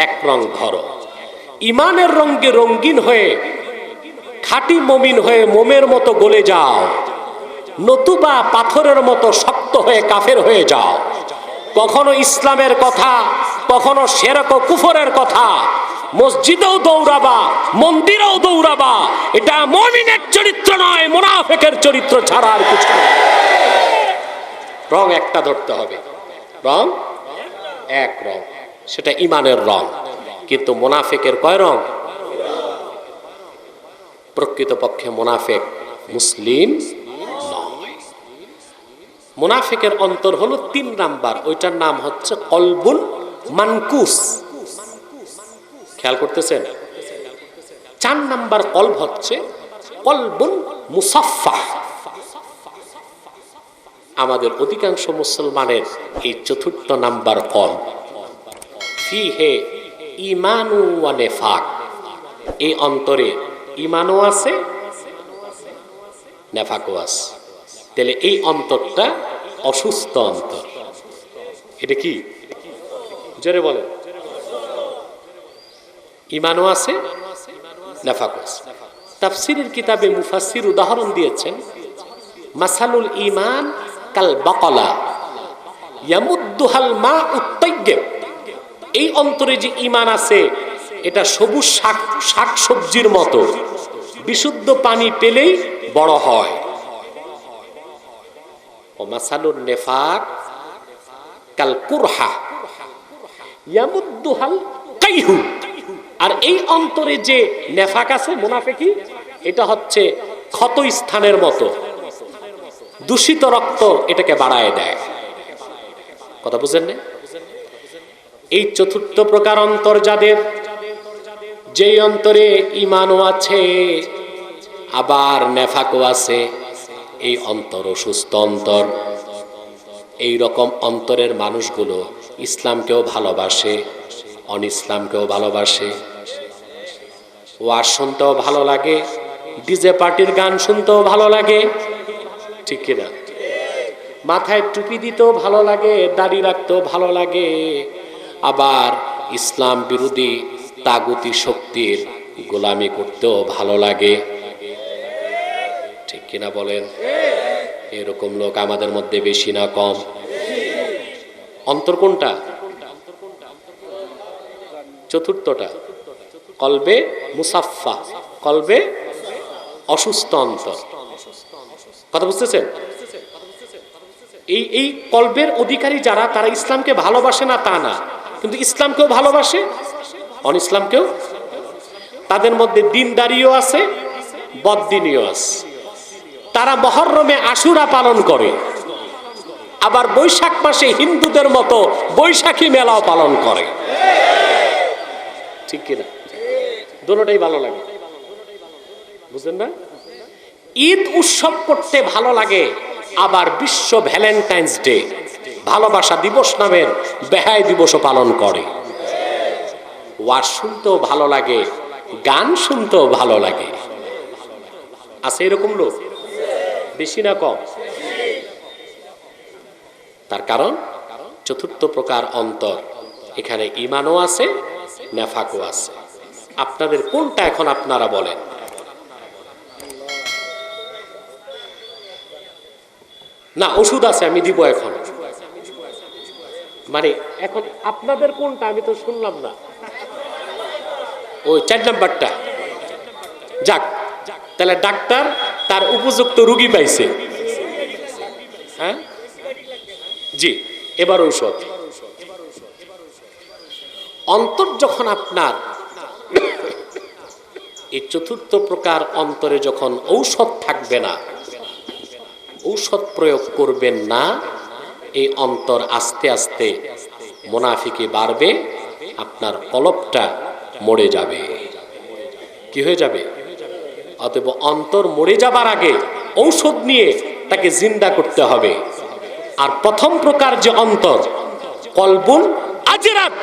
1 রং ধরো। ইমানের রঙে রঙিন হয়ে খাঁটি মুমিন হয়ে মোমের মতো গলে যাও, নতুবা পাথরের মতো শক্ত হয়ে কাফের হয়ে যাও। কখনো ইসলামের কথা, কখনো শিরক ও কুফরের কথা, মসজিদেও দৌড়াবা, মন্দিরেও দৌড়াবা। এটা মুমিনের চরিত্র নয়, মুনাফিকের চরিত্র ছাড়া আর কিছু নয়। রং একটা ধরতে হবে। রং 1 রং, সেটা ইমানের রং। কিন্তু মুনাফিকের কয় রং? প্রকৃতপক্ষে মুনাফিক মুসলিম নয়। মুনাফিকের অন্তর হলো 3 নাম্বার, ওইটার নাম হচ্ছে কলবুল মানকুস। খেয়াল করতেছেন? 4 নাম্বার কলব হচ্ছে কলবুল মুসাফফা। আমাদের অধিকাংশ মুসলমানের এই 4র্থ নাম্বার কলব, ফিহে ঈমানু ওয়া নিফাক। এই অন্তরে ঈমানও আছে, নেফাকও আছে। তাহলে এই অন্তরটা অসুস্থ অন্তর। এটা কি? জোরে বলেন। ঈমানও আছে, নেফাকও আছে। তাফসীরের কিতাবে মুফাসসির উদাহরণ দিয়েছেন, মাসালুল ঈমান কাল বাকালা ইয়ামুদ্দুহাল মাউত তাইয়্যিব। এই অন্তরে যে ঈমান আছে, এটা সবুজ শাক সবজির মতো, বিশুদ্ধ পানি পেলেই বড় হয়। ও মাসালুন নিফাক কাল কুরহা ইয়ামুদ্দুহাল কাইহু। আর এই অন্তরে যে নেফাক আছে, মুনাফিকি, এটা হচ্ছে ক্ষত স্থানের মতো, দূষিত রক্ত এটাকে বাড়ায় দেয়। কথা বুঝেন না? এই চতুর্থ প্রকার অন্তর যাদের, যেই অন্তরে ঈমানও আছে আবার নেফাকও আছে, এই অন্তর অসুস্থ অন্তর। এই রকম অন্তরের মানুষগুলো ইসলামকেও ভালোবাসে, অন ইসলামকেও ভালোবাসে। ওয়াজ শুনতেও ভালো লাগে, ডিজে পার্টির গান শুনতেও ভালো লাগে, ঠিক কিনা? মাথায় টুপি দিতেও ভালো লাগে, দাড়ি রাখতেও ভালো লাগে, আবার ইসলাম বিরোধী তাগুতি শক্তির গোলামি করতেও ভালো লাগে, ঠিক কিনা বলেন? এরকম লোক আমাদের মধ্যে বেশি না কম? অন্তর কোনটা? চতুর্থটা, কলবে মুসাফফা, কলবে অসুস্থ অন্তর। কথা বুঝতেছেন? এই কলবের অধিকারী যারা, তারা ইসলামকে ভালোবাসে না তা না, কিন্তু ইসলামকেও ভালোবাসে, অন ইসলামকেও। তাদের মধ্যে দিনদারিও আছে, বদদিনীও আছে। তারা মহরমে আশুরা পালন করে, আবার বৈশাখ মাসে হিন্দুদের মতো বৈশাখী মেলাও পালন করে, ঠিক কিনা? দুটোটাই ভালো লাগে, বুঝলেন না? ঈদ উৎসব করতে ভালো লাগে, আবার বিশ্ব ভ্যালেন্টাইন্স ডে, ভালোবাসা দিবস নামের বেহায় দিবসও পালন করে। ওয়াজ শুনতেও ভালো লাগে, গান শুনতেও ভালো লাগে। আছে এরকম লোক? বেশি না কম? তার কারণ চতুর্থ প্রকার অন্তর, এখানে ঈমানও আছে, নেফাকও আছে। আপনাদের কোনটা এখন আপনারা বলেন? না, ওষুধ আছে, আমি দিব এখন। মানে এখন আপনাদের কোনটা আমি তো শুনলাম না। ওই 4 নাম্বারটা। যাক, তাহলে ডাক্তার তার উপযুক্ত রোগী পাইছে। হ্যাঁ জি, এবার ঔষধ। অন্তর যখন আপনার এই চতুর্থ প্রকার অন্তরে যখন ঔষধ থাকবে না, ঔষধ প্রয়োগ করবেন না, এই অন্তর আস্তে আস্তে মুনাফিকি বাড়বে, আপনার কলবটা মরে যাবে। কি হয়ে যাবে? অতএব অন্তর মরে যাবার আগে ঔষধ নিয়ে তাকে জিন্দা করতে হবে। আর প্রথম প্রকার যে অন্তর, কলবুন আজরাত,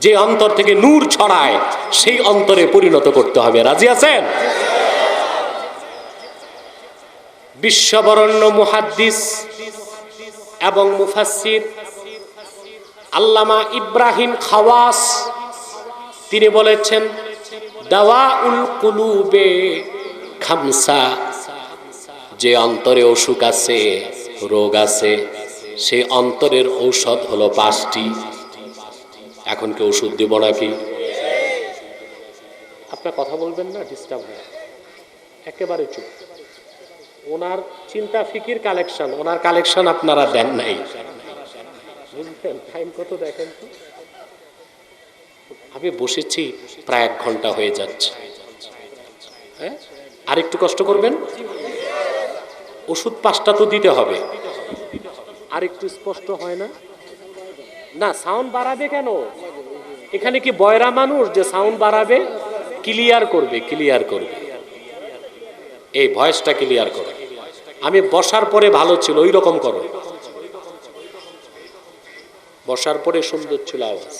যে অন্তর থেকে নূর ছড়ায়, সেই অন্তরে পরিণত করতে হবে। রাজি আছেন? বিশ্ববরণ্য মুহাদ্দিস এবং মুফাসসির আল্লামা ইব্রাহিম খাওয়াস তিনি বলেছেন, দাওয়াউল কুলুবে খামসা, যে অন্তরে অসুখ আছে, রোগ আছে, সেই অন্তরের ঔষধ হলো 5টি। এখন কি ওষুধ দিব নাকি? আপনার কথা বলবেন না, ডিস্টার্ব হয়, একেবারে চুপ। ওনার চিন্তা ফিকির কালেকশন, ওনার কালেকশন আপনারা দেন নাই, বুঝলেন? টাইম কত দেখেন তো? আমি বসেছি প্রায় 1 ঘন্টা হয়ে যাচ্ছে। হ্যাঁ, আর একটু কষ্ট করবেন। ওষুধ 5টা তো দিতে হবে, আর একটু স্পষ্ট হয় না? না, সাউন্ড বাড়াবে কেন? এখানে কি বয়রা মানুষ যে সাউন্ড বাড়াবে? ক্লিয়ার করবে, ক্লিয়ার করবে, এই ভয়েসটা ক্লিয়ার করো। আমি বসার পরে ভালো ছিল, ওই রকম করো। বসার পরে সুন্দর ছিল আওয়াজ।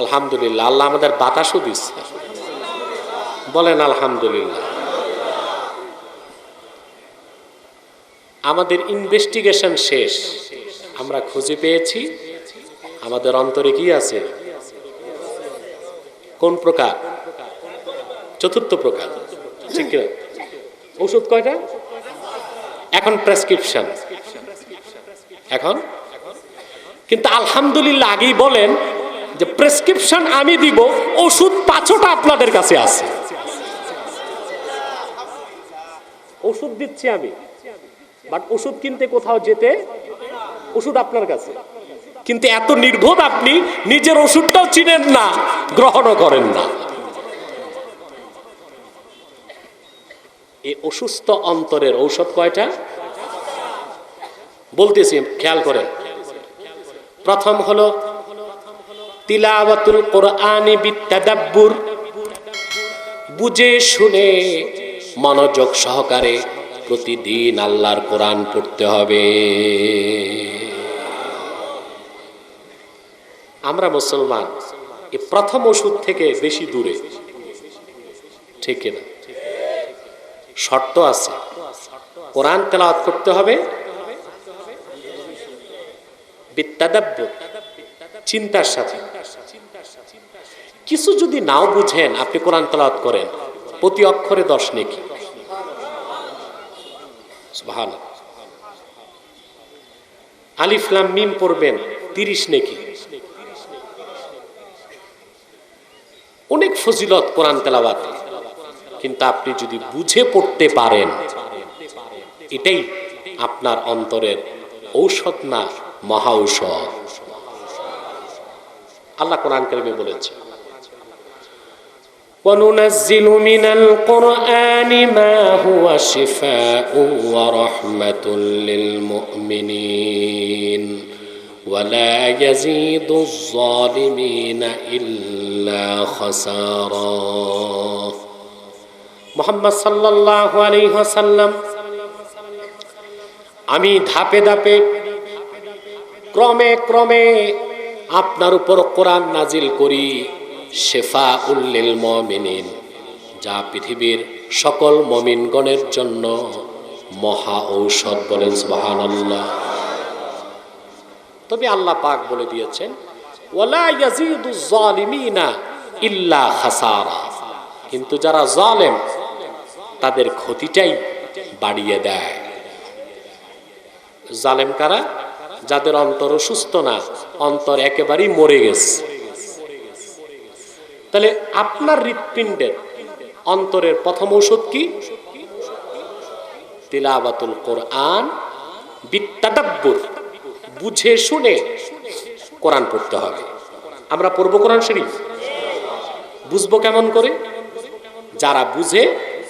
আলহামদুলিল্লাহ, আল্লাহ আমাদের বাতাসও দিচ্ছে, বলেন আলহামদুলিল্লাহ। আমাদের ইনভেস্টিগেশন শেষ, আমরা খুঁজে পেয়েছি আমাদের অন্তরে কি আছে। কোন প্রকার? চতুর্থ প্রকার, ঠিক না? ওষুধ কয়টা? এখন প্রেসক্রিপশন। এখন কিন্তু আলহামদুলিল্লাহ আগেই বলেন যে প্রেসক্রিপশন আমি দিব, ওষুধ 5টা আপনাদের কাছে আছে। ওষুধ দিচ্ছি আমি, বাট ওষুধ কিনতে কোথাও যেতে, ওষুধ আপনার কাছে, কিন্তু এত নির্বোধ আপনি নিজের ওষুধটাও চিনেন না, গ্রহণও করেন না। এই অসুস্থ অন্তরের ঔষধ কয়টা বলতেছি, খেয়াল করেন। প্রথম হলো তিলাওয়াতুল কোরআনি বিত্তাদাব্বুর, বুঝে শুনে মনোযোগ সহকারে প্রতিদিন আল্লাহর কোরআন পড়তে হবে। আমরা মুসলমান এই প্রথম ওষুধ থেকে বেশি দূরে, ঠিক না? শর্ত আছে, কোরআন তেলাওয়াত করতে হবে বিত্তাদাব্বুর, চিন্তার সাথে। কিছু যদি নাও বুঝেন, আপনি কোরআন তেলাওয়াত করেন, প্রতি অক্ষরে 10 নেকি। সুবহানাল্লাহ। আলিফ লাম মিম পড়বেন, 30 নেকি। অনেক ফজিলত কোরআন তেলাওয়াতে, কিন্তু আপনি যদি বুঝে পড়তে পারেন, এটাই আপনার অন্তরের ঔষধ না মহা ঔষধ। আল্লাহ কোরআন কারিমে বলেছে, وَنُنَزِّلُ مِنَ الْقُرْآنِ مَا هُوَ شِفَاءٌ وَرَحْمَةٌ لِّلْمُؤْمِنِينَ وَلَا يَزِيدُ الظَّالِمِينَ إِلَّا خَسَارًا। মুহাম্মদ সাল্লাল্লাহু আলাইহি ওয়াসাল্লাম, আমি ধাপে ধাপে ক্রমে ক্রমে আপনার উপর কোরআন নাজিল করি, শিফাউল লিল মুমিনিন, যা পৃথিবীর সকল মুমিনগণের জন্য মহা ঔষধ। বলেন সুবহানাল্লাহ। তবে আল্লাহ পাক বলে দিয়েছেন, ওয়ালা ইয়াজিদুজ জালিমিনা ইল্লা খাসারা, কিন্তু যারা জালেম তাদের ক্ষতিটাই বাড়িয়ে দেয়। জালেম কারা? যাদের অন্তর সুস্থ না, অন্তর একেবারেই মরে গেছে। তাহলে আপনার হৃৎপিণ্ডের অন্তরের প্রথম ঔষধ কি? তিলাওয়াতুল কোরআন বিত্তাদাব্বুর, বুঝে শুনে কোরআন পড়তে হবে। আমরা পড়ব কোরআন শরীফ, বুঝবো কেমন করে? যারা বুঝে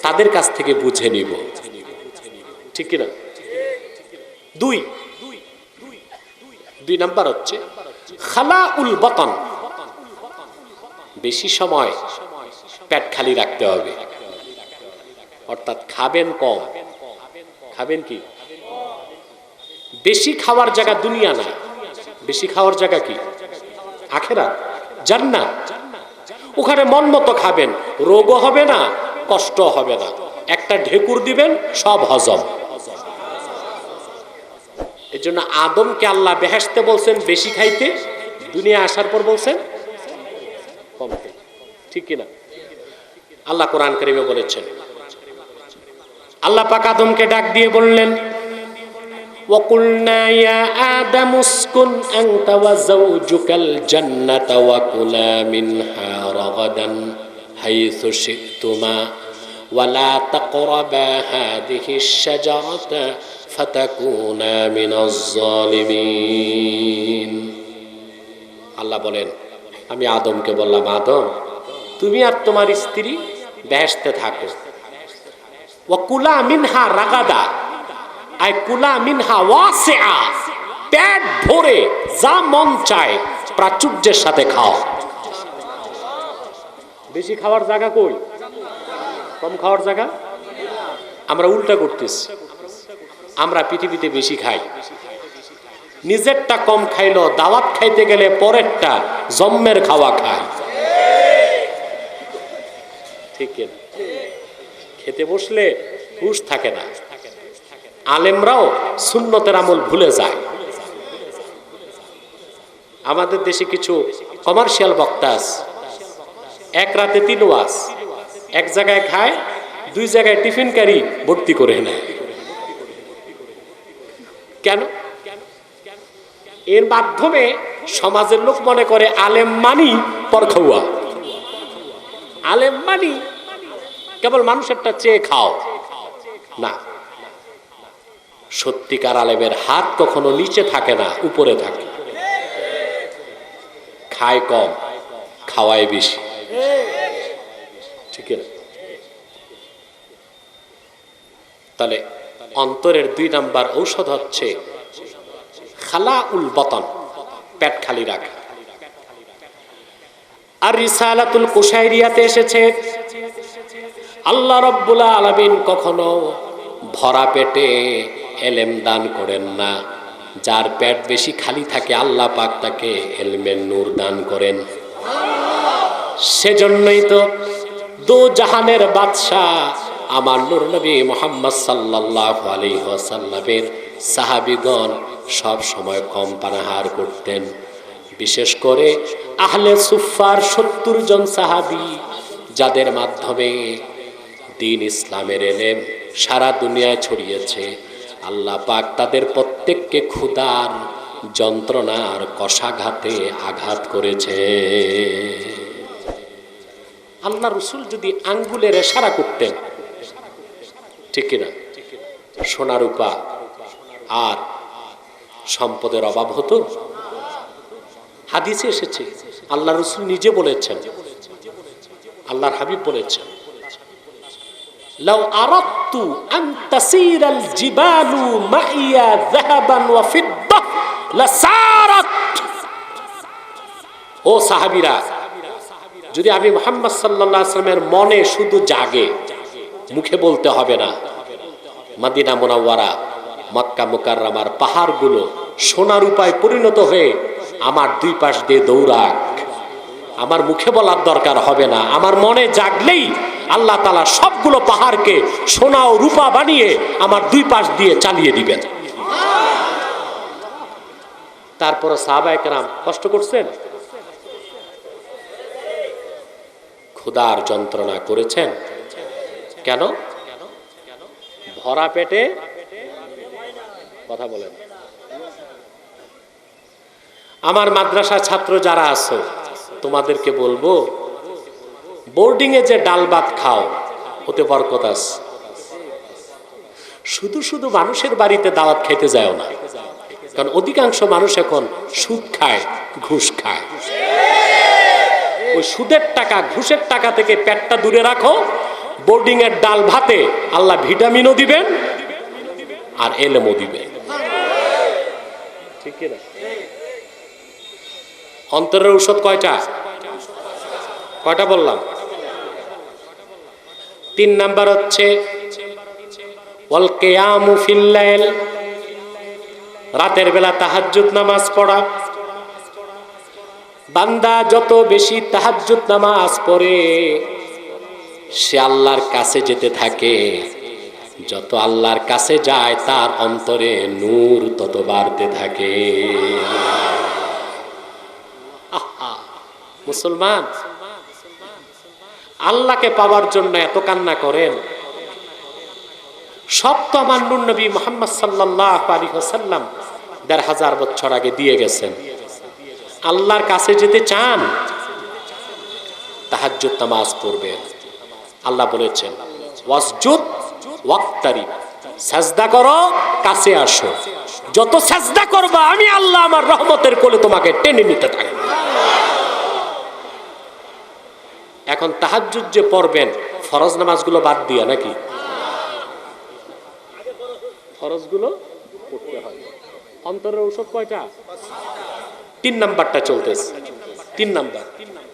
তাদের কাছ থেকে বুঝে নিব, ঠিক কিনা? দুই নাম্বার হচ্ছে খালাউল বাতন, বেশি সময় পেট খালি রাখতে হবে, অর্থাৎ খাবেন কম। খাবেন কি? বেশি খাওয়ার জায়গা দুনিয়া না, বেশি খাওয়ার জায়গা কি? আখিরাত, জান্নাত। ওখানে মন মতো খাবেন, রোগও হবে না, কষ্ট হবে না, একটা ঢেকুর দিবেন সব হজম। এই জন্য আদমকে আল্লাহ বেহেশতে বলছেন বেশি খাইতে, দুনিয়া আসার পর বলছেন কম খাইতে, ঠিক কিনা? আল্লাহ কোরআন কারিমে বলেছেন, আল্লাহ পাক আদমকে ডাক দিয়ে বললেন, وَقُلْنَا يَا آدَمُ اسْكُنْ أَنْتَ وَزَوْجُكَ الْجَنَّةَ وَكُلَا مِنْهَا رَغَدًا حَيْثُ شِئْتُمَا وَلَا تَقْرَبَا هَذِهِ الشَّجَرَةَ فَتَكُونَا مِنَ الظَّالِمِينَ। আল্লাহ বলেন, আমি আদমকে বললাম, আদম তুমি আর তোমার স্ত্রী বেহেশতে থাকো, ওয়াকুলা মিনহা রাগাদা, আই কুলা মিনহা ওয়াসিআ, পেট ভরে যা মন চায় প্রাচুর্যের সাথে খাও। বেশি খাওয়ার জায়গা কই? কম খাওয়ার জায়গা? আমরা উল্টা করতেছি, আমরা পৃথিবীতে বেশি খাই, নিজেরটা কম খাইলো, দাওয়াত খাইতে গেলে পরেরটা জম্মের খাওয়া খায়, ঠিক না? খেতে বসলে হুঁশ থাকে না। আলেমরাও সুন্নতের আমল ভুলে যায়। আমাদের দেশে কিছু কমার্শিয়াল বক্তা আছে, এক রাতে 3 ওয়াজ, এক জায়গায় খায়, 2 জায়গায় টিফিন ক্যারি ভর্তি করে নেয়। কেন? এর মাধ্যমে সমাজের লোক মনে করে আলেম মানি পরখাওয়া, আলেম মানি কেবল মানুষেরটা চেয়ে খাও, না, সত্যিকার আলেমের হাত কখনো নিচে থাকে না, উপরে থাকে। খায় কম, খাওয়ায় বেশি, ঠিক না? তাহলে অন্তরের 2 নাম্বার ঔষধ হচ্ছে খালাউল বতন, পেট খালি রাখা। আর রিসালাতুল কুশাইরিয়াতে এসেছে আল্লাহ রাব্বুল আলামিন কখনো ভরা পেটে এলেম দান করেন না। যার পেট বেশি খালি থাকে আল্লাহ পাক তাকে ইলমের নূর দান করেন। সেজন্যই তো দু জাহানের বাদশা আমার নূর নবী মুহাম্মদ সাল্লাল্লাহু আলাইহি ওয়াসাল্লামের সাহাবীগণ সব সময় কম পানাহার করতেন। বিশেষ করে আহলে সুফফার 70 জন সাহাবী, যাদের মাধ্যমে দ্বীন ইসলামের ইলম সারা দুনিয়ায় ছড়িয়েছে, আল্লাহ পাক তাদের প্রত্যেককে ক্ষুধার যন্ত্রণার কষাঘাতে আঘাত করেছে। আল্লাহ রাসূল যদি আঙ্গুলের ইশারা করতেন, ঠিক কিনা, সোনা রূপা আর সম্পদের অভাব হতো? হাদিসে এসেছে, আল্লাহ রাসূল নিজে বলেছেন, আল্লাহর হাবিব বলেছেন, লাউ আরাদতু আন তাসিরাল জিবালু মাইয়া যাহাবান ওয়া ফিদ্দা লাসারাত। ও সাহাবীরা, যদি আমি মুহাম্মদ সাল্লাল্লাহু আলাইহি ওয়াসাল্লামের মনে শুধু জাগে, মুখে বলতে হবে না, মদিনা মুনাওয়ারা মক্কা মুকাররমার পাহাড়গুলো সোনা রূপায় পরিণত হয়ে আমার 2 পাশ দিয়ে দৌড়াক, আমার মুখে বলার দরকার হবে না, আমার মনে জাগলেই আল্লাহ তাআলা সবগুলো পাহাড়কে সোনা ও রূপা বানিয়ে আমার 2 পাশ দিয়ে চালিয়ে দিবেন। তারপর সাহাবায়ে কেরাম কষ্ট করছেন, ক্ষুধার যন্ত্রণা করেছেন। কেন? ভরা পেটে কথা বলেন। আমার মাদ্রাসার ছাত্র যারা আছো, তোমাদেরকে বলবো, বোর্ডিং এ যে ডাল ভাত খাও ওতে বরকত আছে। শুধু শুধু মানুষের বাড়িতে দাওয়াত খেতে যাও না, কারণ অধিকাংশ মানুষ এখন সুদ খায়, ঘুষ খায়। ওই সুদের টাকা, ঘুষের টাকা থেকে পেটটা দূরে রাখো। বোর্ডিং এর ডাল ভাতে আল্লাহ ভিটামিনও দিবেন আর এলেমও দিবেন, ঠিক না? অন্তরের ঔষধ কয়টা? কয়টা বললাম? 3 নাম্বার হচ্ছে ওয়াল কিয়ামু ফিল লাইল, রাতের বেলা তাহাজ্জুদ নামাজ পড়া। বান্দা যত বেশি তাহাজ্জুদ নামাজ পড়ে সে আল্লাহর কাছে যেতে থাকে। যত আল্লাহর কাছে যায় তার অন্তরে নূর তত বাড়তে থাকে। মুসলমান আল্লাহকে পাওয়ার জন্য এত কান্না করেন, সব তো আমার নূর নবী মুহাম্মদ সাল্লাল্লাহু আলাইহি ওয়াসাল্লাম 1500 বছর আগে দিয়ে গেছেন। আল্লাহর কাছে যেতে চান, তাহাজ্জুদ নামাজ পড়বেন। আল্লাহ বলেছেন ওয়াসজুদ ওয়াক্তারিব, সাজদা করো, কাছে আসো। যত সাজদা করবা আমি আল্লাহ আমার রহমতের কোলে তোমাকে টেনে নিতে থাকব। এখন তাহাজ্জুদ যে পড়বেন ফরজ নামাজগুলো বাদ দিয়া নাকি? ফরজগুলো পড়তে হয়। অন্তরের ঔষধ কয়টা? 3 নাম্বারটা চলতেছে। 3 নাম্বার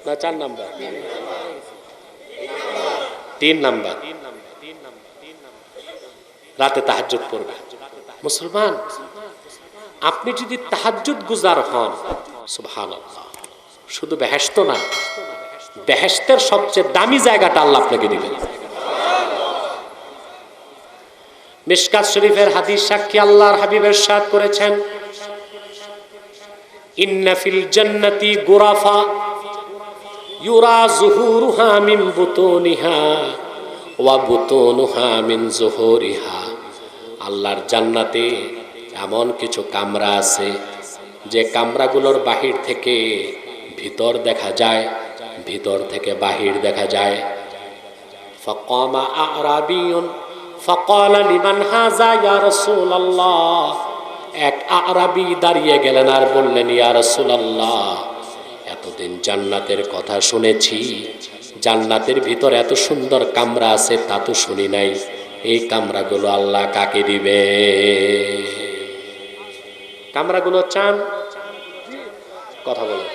না 4 নাম্বার? 3 নাম্বার। রাতে তাহাজ্জুদ পড়বে। মুসলমান আপনি যদি তাহাজ্জুদ গুজার হন, সুবহানাল্লাহ, শুধু বেহেশত না, বেহেশতের সবচেয়ে দামি জায়গাটা আল্লাহ আপনাকে দিবেন। মিশকাত শরীফের হাদিস সাক্ষী আল্লাহর হাবিব ইরশাদ করেছেন, ইন্না ফিল জান্নাতি গুরাফা ইউরা যুহুরুহা মিন বুতুনিহা ওয়া বুতুনুহা মিন যুহুরিহা। আল্লাহর জান্নাতে এমন কিছু কামরা আছে যে কামরাগুলোর বাহির থেকে ভিতর দেখা যায়, ভিতর থেকে বাহির দেখা যায়। ফাকামা আরাবিয়ুন ফাকালা লিমান হাযা ইয়া রাসূলুল্লাহ, এক আরবি দাঁড়িয়ে গেলেন আর বললেন, ইয়া রাসূলুল্লাহ, এতদিন জান্নাতের কথা শুনেছি, জান্নাতের ভিতর এত সুন্দর কামরা আছে তা তো শুনি নাই, এই কামরাগুলো আল্লাহ কাকে দিবে? কামরাগুলো চান? কথা বলেন।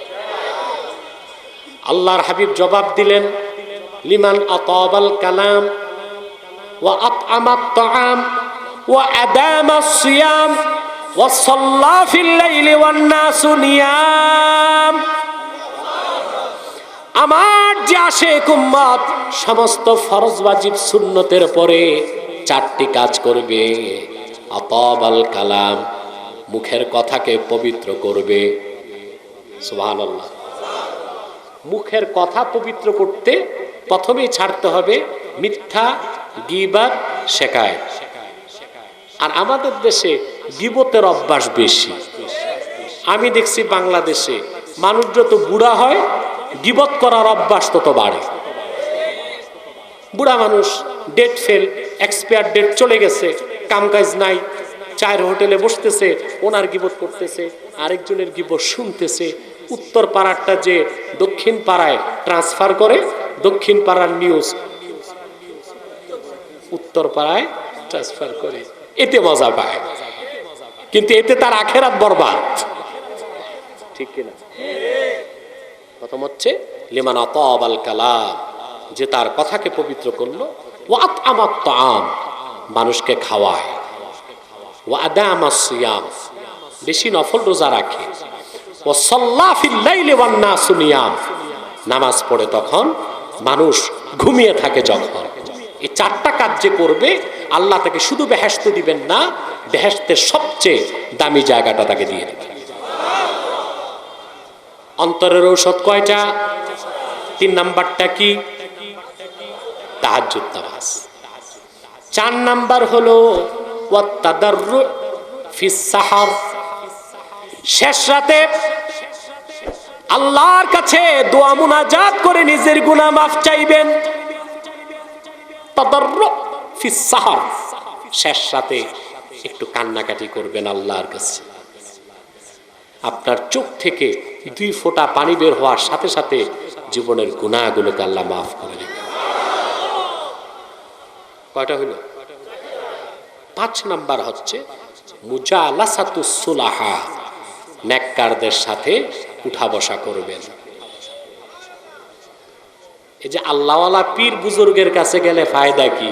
আল্লাহর হাবিব জবাব দিলেন, লিমান আতাবাল কালাম ওয়া আত'আমাত তাআম ওয়া আদামাস সিয়াম ওয়া সাল্লা ফিল লাইলি ওয়ান নাসু নিয়াম। আমার যে আশিক উম্মত সমস্ত ফরজ ওয়াজিব সুন্নতের পরে চারটি কাজ করবে। আতাবাল কালাম, মুখের কথাকে পবিত্র করবে। সুবহানাল্লাহ। মুখের কথা পবিত্র করতে প্রথমেই ছাড়তে হবে মিথ্যা, গীবত, শিকায়ত। আর আমাদের দেশে গীবতের অভ্যাস বেশি। আমি দেখছি বাংলাদেশে মানুষ যত বুড়া হয় গীবত করার অভ্যাস তত বাড়ে। বুড়া মানুষ, ডেট ফেল, এক্সপায়ার ডেট চলে গেছে, কামকাজ নাই, চায়ের হোটেলে বসতেছে, ওনার গীবত করতেছে, আরেকজনের গীবত শুনতেছে। উত্তর পাড়ারটা যে দক্ষিণ পাড়ায় ট্রান্সফার করে, দক্ষিণ পাড়ার নিউজ উত্তর পাড়ায় ট্রান্সফার করে, এতে মজা পায়, কিন্তু এতে তার আখেরাত বরবাদ। ঠিক কিনা? প্রথম হচ্ছে লিমান আতাবাল কালাম, যে তার কথাকে পবিত্র করলো, ওয়া আত'আমাত তাআম, মানুষকে খাওয়ায়, ওয়া আদামাস সিয়াম, বেশি নফল রোজা রাখে, ওয়া সাল্লা ফিল লাইলি ওয়ান নাসু নিয়াম, নামাজ পড়ে তখন, মানুষ ঘুমিয়ে থাকে যখন। এই চারটা কাজ যে করবে আল্লাহ তাকে শুধু বেহেশত দিবেন না, বেহেশতের সবচেয়ে দামি জায়গাটা তাকে দিয়ে দিবেন। অন্তরের ঔষধ কয়টা? 3 নাম্বারটা কি? তাহাজ্জুদ নামাজ। 4 নাম্বার হলো ওয়াত তাদাররু ফিস সাহর, শেষ রাতে আল্লাহর কাছে দোয়া মুনাজাত করে নিজের গুনাহ মাফ চাইবেন। তাদাররু ফিস সাহর, শেষ রাতে একটু কান্নাকাটি করবেন আল্লাহর কাছে। আপনার চোখ থেকে 2 ফোঁটা পানি বের হওয়ার সাথে সাথে জীবনের গুনাহগুলোকে আল্লাহ মাফ করে দেবেন। কয়টা হলো? 5 নাম্বার হচ্ছে মুজালাসাতুস সুলাহা, নেককারদের সাথে উঠা বসা করবেন। এই যে আল্লাহওয়ালা পীর বুজুর্গের কাছে গেলে ফায়দা কি?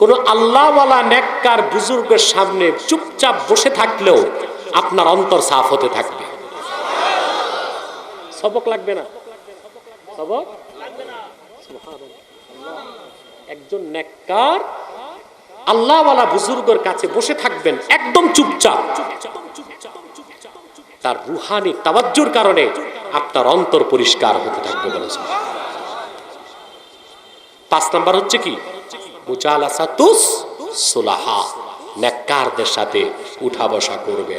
কোন আল্লাহওয়ালা নেককার বুজুর্গের সামনে চুপচাপ বসে থাকলেও আপনার অন্তর সাফ হতে থাকবে। সবক লাগবে না, সবক লাগবে না। একজন নেককার আল্লাহওয়ালা বুজুর্গের কাছে বসে থাকবেন একদম চুপচাপ, তার রুহানি তাওয়াজ্জুর কারণে আপনার অন্তর পরিষ্কার হতে থাকবে। বলেছেন 5 নাম্বার হচ্ছে কি? মুজালাসাতুস সুলাহা, নেককারদের সাথে উঠা বসা করবে।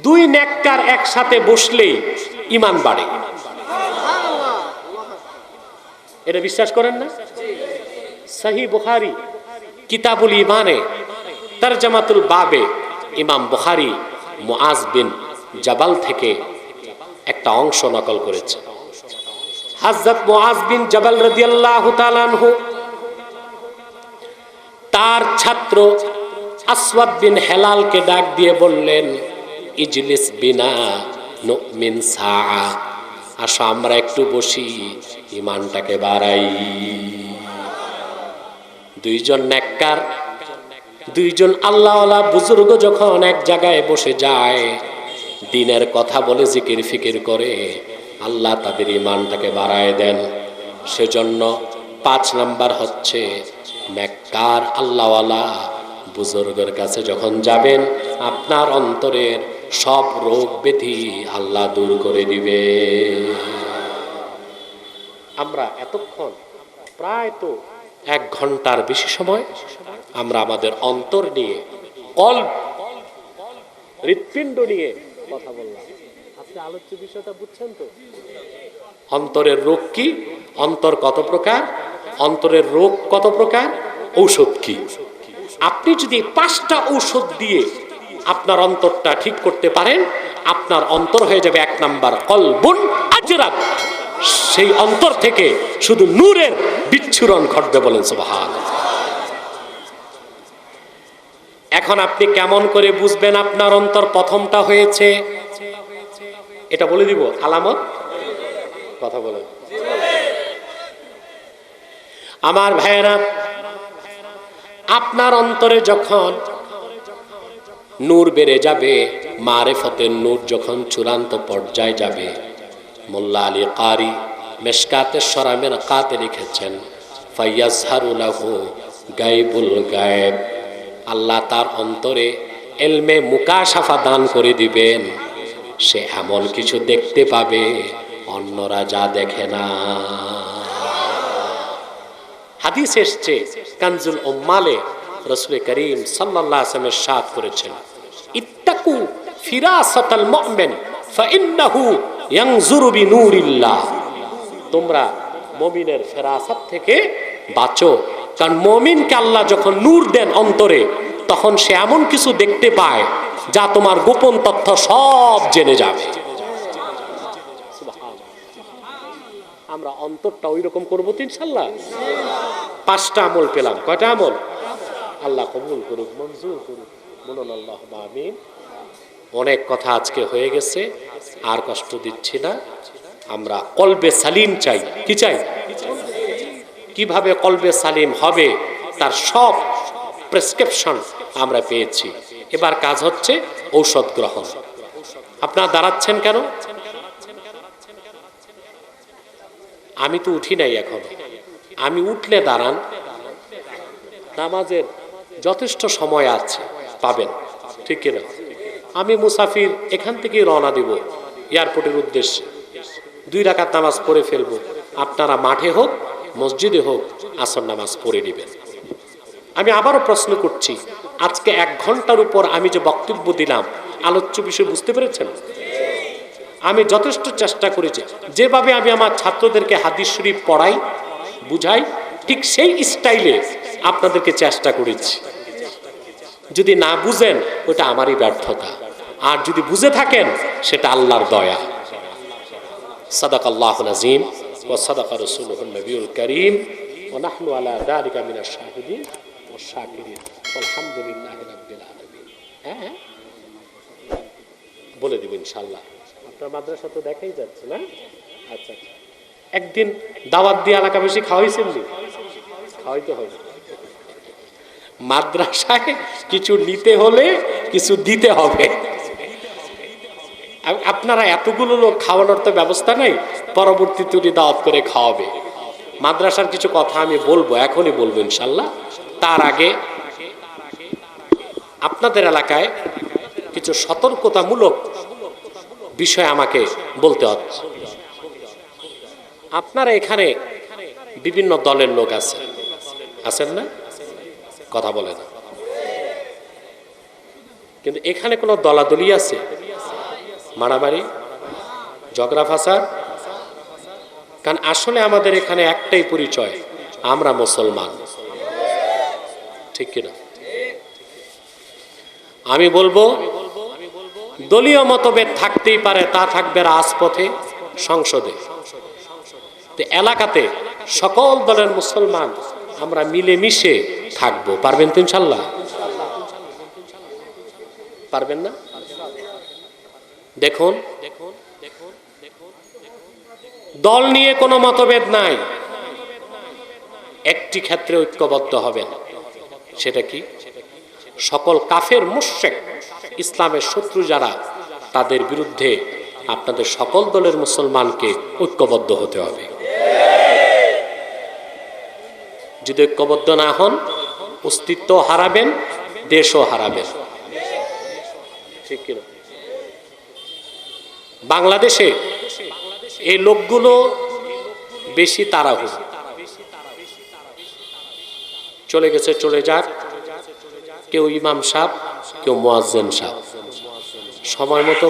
2 নেককার একসাথে বসলেই ঈমান বাড়ে। এটা বিশ্বাস করেন না? সহিহ বুখারী কিতাবুল ঈমানে তরজমাতুল বাবে ইমাম বুখারী মুআজ বিন জাবাল থেকে একটা অংশ নকল করেছে। হযরত মুআজ বিন জাবাল রাদিয়াল্লাহু তাআলা আনহু তার ছাত্র আসওয়াদ বিন হেলালকে ডাক দিয়ে বললেন, ইজলিস বিনা নুমিন সাআ, আসো আমরা একটু বসি, ঈমানটাকে বাড়াই। 2 জন নেককার, 2 জন আল্লাহওয়ালা বুজুর্গ যখন এক জায়গায় বসে যায়, দ্বীনের কথা বলে জিকির ফিকির করে, আল্লাহ তাদের ঈমানটাকে বাড়ায় দেন। সেজন্য 5 নাম্বার হচ্ছে নেককার আল্লাহওয়ালা বুজুর্গের কাছে যখন যাবেন, আপনার অন্তরের সব রোগ ব্যাধি আল্লাহ দূর করে দিবে। আমরা এতক্ষণ প্রায় তো 1 ঘন্টার বেশি সময় আমরা আমাদের অন্তর নিয়ে, কলব, হৃৎপিণ্ড নিয়ে কথা বললাম। আপনি আলোচ্য বিষয়টা বুঝছেন তো? অন্তরের রোগ কি, অন্তর কত প্রকার, অন্তরের রোগ কত প্রকার, ঔষধ কি। আপনি যদি 5টা ঔষধ দিয়ে আপনার অন্তরটা ঠিক করতে পারেন, আপনার অন্তর হয়ে যাবে 1 নাম্বার কলবুন আজরাক। সেই অন্তর থেকে শুধু নূরের বিচ্ছুরণ ঘটবে, বলেন সুবহানাল্লাহ। এখন আপনি কেমন করে বুঝবেন আপনার অন্তর প্রথমটা হয়েছে? এটা বলে দিব আলামত, কথা বলেন আমার ভাইয়েরা। আপনার অন্তরে যখন নূর বেড়ে যাবে, মারিফতের নূর যখন চূড়ান্ত পর্যায়ে যাবে, মোল্লা আলী কারি মেশকাতে শরামের কাতে লিখেছেন, ফায়াজহারু লাহু গায়বুল গায়ব, আল্লাহ তার অন্তরে ইলমে মুকাশাফা দান করে দিবেন। সে এমন কিছু দেখতে পাবে অন্যরা যা দেখে না। হাদিস এসছে কানজুল উম্মালে, রাসূল করিম সাল্লাল্লাহু আলাইহি ওয়াসাল্লাম ইরশাদ করেছেন, ইত্তাকু ফিরাসাতাল মুমিন ফাইন্নাহু ইয়ানজুরু বিনূরিল্লাহ। তোমরা মুমিনের ফেরাসাত থেকে বাঁচো, কারণ মুমিনকে আল্লাহ যখন নূর দেন অন্তরে, তখন সে এমন কিছু দেখতে পায় যা তোমার গোপন তথ্য সব জেনে যাবে। আমরা অন্তরটা ওই রকম করবো তো ইনশাআল্লাহ। 5টা আমল পেলাম, কয়টা আমল? আল্লাহ কবুল করুক, মঞ্জুর করুক, বলুন আল্লাহুম্মা আমিন। অনেক কথা আজকে হয়ে গেছে, আর কষ্ট দিচ্ছি না। আমরা কলবে সালিম চাই। কি চাই? কিভাবে কলবে সালিম হবে তার সব প্রেসক্রিপশন আমরা পেয়েছি। এবার কাজ হচ্ছে ঔষধ গ্রহণ। আপনারা দাঁড়াচ্ছেন কেন? আমি তো উঠি নাই এখন। আমি উঠলে দাঁড়ান, নামাজের যথেষ্ট সময় আছে, পাবেন, ঠিক কিনা? আমি মুসাফির, এখান থেকেই রওনা দিব এয়ারপোর্টের উদ্দেশ্যে। 2 রাকাত নামাজ পড়ে ফেলবো। আপনারা মাঠে হোক মসজিদে হোক আসর নামাজ পড়ে নেবেন। আমি আবারও প্রশ্ন করছি, আজকে 1 ঘন্টার উপর আমি যে বক্তব্য দিলাম, আলোচ্য বিষয় বুঝতে পেরেছেন? আমি যথেষ্ট চেষ্টা করেছি, যেভাবে আমি আমার ছাত্রদেরকে হাদিস শরীফ পড়াই, বুঝাই, ঠিক সেই স্টাইলে আপনাদেরকে চেষ্টা করেছি। যদি না বুঝেন ওটা আমারই ব্যর্থতা, আর যদি বুঝে থাকেন সেটা আল্লাহর দয়া। সাদাকাল্লাহুল আযীম ওয়া সাদাকা রাসূলুহুন নবিয়ুল কারীম ওয়া নাহনু আলা যালিকা মিনাশ শাহিদিন ওয়াশ শাকিরিন আলহামদুলিল্লাহি রাব্বিল আলামিন। হ্যাঁ, বলে দিব ইনশাআল্লাহ। আপনার মাদ্রাসা তো দেখাই যাচ্ছে না? আচ্ছা, একদিন দাওয়াত দিয়ে এলাকাবাসী খাওয়াইছেন নি? খাওয়াইতে হবে। মাদ্রাসায় কিছু নিতে হলে কিছু দিতে হবে। আপনারা এতগুলো লোক খাওয়ানোর তো ব্যবস্থা নাই, পরবর্তীতে উনি দাওয়াত করে খাওয়াবে। মাদ্রাসার কিছু কথা আমি বলবো, এখনই বলবো ইনশাল্লাহ। তার আগে আপনাদের এলাকায় কিছু সতর্কতামূলক বিষয় আমাকে বলতে হচ্ছে। আপনারা এখানে বিভিন্ন দলের লোক আছেন না? কথা বলে না, কিন্তু এখানে কোনো দলাদলি আছে? মারামারি, ঝগড়া ফাসাদ? কারণ আসলে আমাদের এখানে একটাই পরিচয়, আমরা মুসলমান, ঠিক কিনা? আমি বলবো দলীয় মতভেদ থাকতেই পারে, তা থাকবে রাজপথে, সংসদে। এলাকাতে সকল দলের মুসলমান আমরা মিলেমিশে থাকবো। পারবেন তো ইনশাল্লাহ? পারবেন না? দেখুন, দল নিয়ে কোনো মতভেদ নাই, একটি ক্ষেত্রে ঐক্যবদ্ধ হবেন। সেটা কি? সকল কাফের মুশরিক, ইসলামের শত্রু যারা, তাদের বিরুদ্ধে আপনাদের সকল দলের মুসলমানকে ঐক্যবদ্ধ হতে হবে। যদি ঐক্যবদ্ধ না হন, অস্তিত্ব হারাবেন, দেশও হারাবেন, ঠিক কিনা? বাংলাদেশে এই লোকগুলো বেশি তাড়াহুড়ো, চলে গেছে চলে যাক, কেউ ইমাম সাহেব, কেউ মুয়াজ্জিন সাহেব। সময় মতো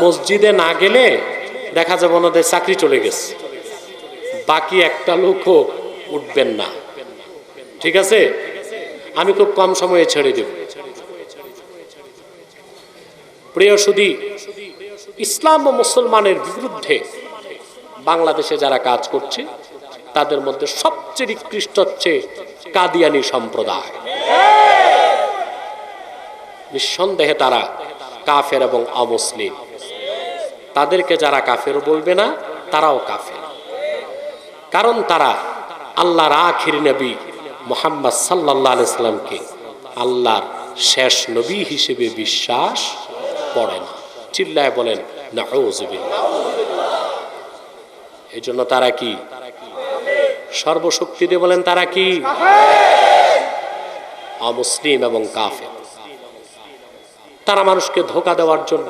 মসজিদে না গেলে দেখা যাবে ওনাদের চাকরি চলে গেছে। বাকি একটা লোকও উঠবেন না। ঠিক আছে, আমি খুব কম সময়ে ছেড়ে দেব। প্রিয় সুধী, ইসলাম ও মুসলমানের বিরুদ্ধে বাংলাদেশে যারা কাজ করছে তাদের মধ্যে সবচেয়ে নিকৃষ্ট হচ্ছে কাদিয়ানি সম্প্রদায়। নিঃসন্দেহে তারা কাফের এবং অমুসলিম। তাদেরকে যারা কাফের বলবে না তারাও কাফের, কারণ তারা আল্লাহর আখির নবী মুহাম্মদ সাল্লাল্লাহু আলাইহি সাল্লামকে আল্লাহর শেষ নবী হিসেবে বিশ্বাস করে না। চিল্লায় বলেন নাউযুবিল্লাহ। এই জন্য তারা কি সর্বশক্তি দিয়ে বলেন তারা কি অমুসলিম এবং কাফের। তারা মানুষকে ধোঁকা দেওয়ার জন্য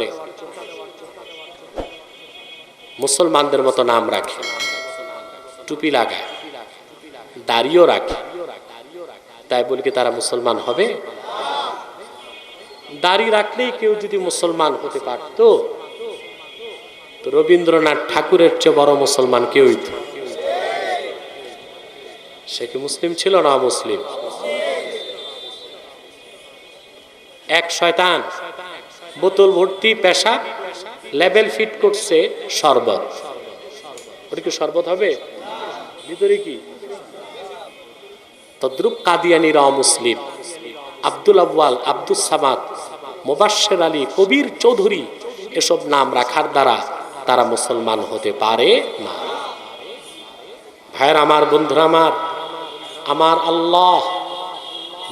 মুসলমানদের মতো নাম রাখে, টুপি লাগায়, দাড়িও রাখে। তাই বলি কি তারা মুসলমান হবে? দাড়ি রাখলেই কেউ যদি মুসলমান হতে পারত তো রবীন্দ্রনাথ ঠাকুরের চেয়ে বড় মুসলমান কেউ হইত। সে কি মুসলিম ছিল না মুসলিম? এক শয়তান বোতল ভর্তি পেশাব লেবেল ফিট করছে শরবত। ওটা কি শরবত হবে? ভিতরে কি? তদ্রুপ কাদিয়ানিরা অমুসলিম। আব্দুল আউয়াল, আব্দুল সামাদ, মুবাশশির আলী, কবির চৌধুরী এসব নাম রাখার দ্বারা তারা মুসলমান হতে পারে না। ভাইয়ের আমার, বন্ধুরা আমার, আমার আল্লাহ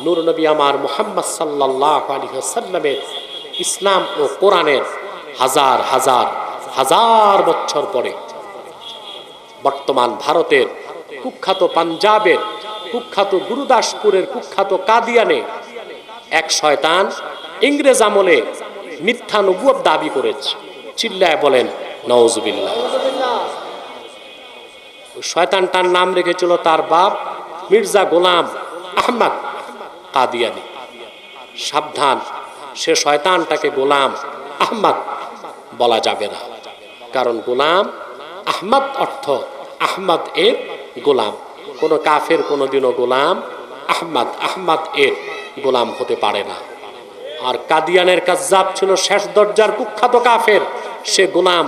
নূর নবী আমার মুহাম্মদ সাল্লাল্লাহু আলাইহি ওয়াসাল্লামের ইসলাম ও কোরআনের হাজার হাজার হাজার বছর পরে বর্তমান ভারতের কুখ্যাত, পাঞ্জাবের কুখ্যাত, গুরুদাসপুরের কুখ্যাত কাদিয়ানে এক শয়তান ইংরেজ আমলে মিথ্যা নবুয়ত দাবি করেছে। চিল্লায় বলেন নাউযুবিল্লাহ। শয়তানটার নাম রেখেছিল তার বাপ মির্জা গোলাম আহমদ কাদিয়ানি। সাবধান, সে শয়তানটাকে গোলাম আহমদ বলা যাবে না, কারণ গোলাম আহমদ অর্থ আহমদ এর গোলাম। কোন কাফের কোনদিনও গোলাম আহমদ এর গোলাম হতে পারে না। আর কাদিয়ানের কাজ্জাব ছিল শেষ দরজার কুখ্যাত কাফের। সে গোলাম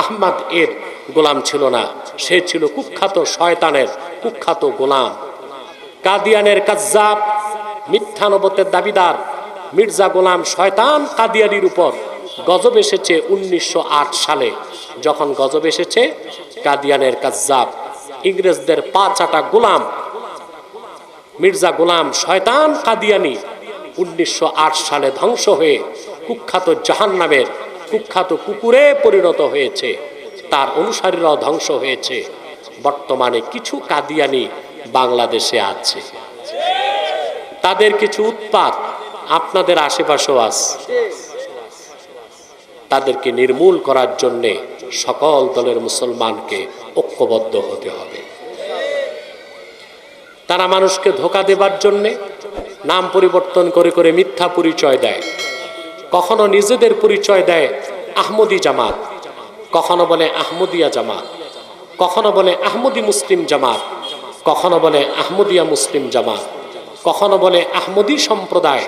আহমদ এর গোলাম ছিল না, সে ছিল কুখ্যাত শয়তানের কুখ্যাত গোলাম। কাদিয়ানের কাজ্জাব, মিথ্যা নবুয়তের দাবিদার মির্জা গোলাম শয়তান কাদিয়ানির উপর গজব এসেছে 1908 সালে। যখন গজব এসেছে, কাদিয়ানের কাজ্জাব ইংরেজদের পা চাটা গোলাম মির্জা গোলাম শয়তান কাদিয়ানি 1908 সালে ধ্বংস হয়ে কুখ্যাত জাহান্নামের কুখ্যাত কুকুরে পরিণত হয়েছে। তার অনুসারীরাও ধ্বংস হয়েছে। বর্তমানে কিছু কাদিয়ানি বাংলাদেশে আছে। তাদের কিছু উৎপাত আপনাদের আশেপাশেও আছে। তাদেরকে নির্মূল করার জন্যে সকল দলের মুসলমানকে ঐক্যবদ্ধ হতে হবে। তারা মানুষকে ধোঁকা দেবার জন্যে নাম পরিবর্তন করে করে মিথ্যা পরিচয় দেয়। কখনো নিজেদের পরিচয় দেয় আহমদী জামাত, কখনো বলে আহমদিয়া জামাত, কখনো বলে আহমদী মুসলিম জামাত, কখনো বলে আহমদিয়া মুসলিম জামাত, কখনো বলে আহমদী সম্প্রদায়,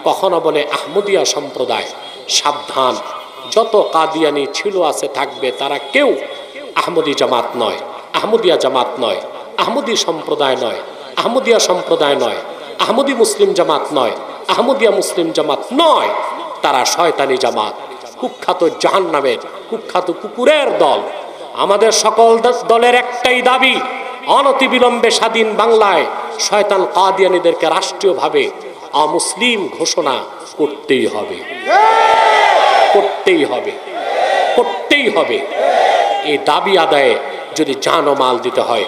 কখনো বলে আহমদিয়া সম্প্রদায়। সাবধান, যত কাদিয়ানি ছিল, আছে, থাকবে, তারা কেউ আহমদী জামাত নয়, আহমদিয়া জামাত নয়, আহমদী সম্প্রদায় নয়, আহমদিয়া সম্প্রদায় নয়, আহমদী মুসলিম জামাত নয়, আহমদিয়া মুসলিম জামাত নয়। তারা শয়তানি জামাত, কুখ্যাত জাহান্নামের কুখ্যাত কুকুরের দল। আমাদের সকল দলের একটাই দাবি, অনতিবিলম্বে স্বাধীন বাংলায় শয়তান কাদিয়ানীদেরকে রাষ্ট্রীয়ভাবে অমুসলিম ঘোষণা করতেই হবে, করতেই হবে, করতেই হবে। এই দাবি আদায়ে যদি জান ও মাল দিতে হয়,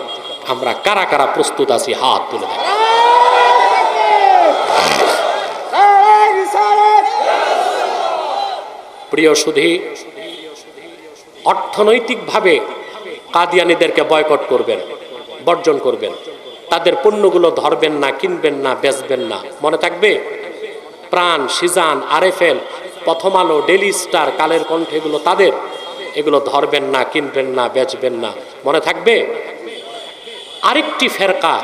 আমরা কারা কারা প্রস্তুত আছি? হাত তুলে দেন। প্রিয় সুধী, অর্থনৈতিকভাবে কাদিয়ানীদেরকে বয়কট করবেন, বর্জন করবেন। তাদের পণ্যগুলো ধরবেন না, কিনবেন না, বেচবেন না। মনে থাকবে, প্রাণ, সিজান, আরএফএল, প্রথম আলো, ডেইলি স্টার, কালের কণ্ঠ, এগুলো তাদের। এগুলো ধরবেন না, কিনবেন না, বেচবেন না, মনে থাকবে। আরেকটি ফেরকা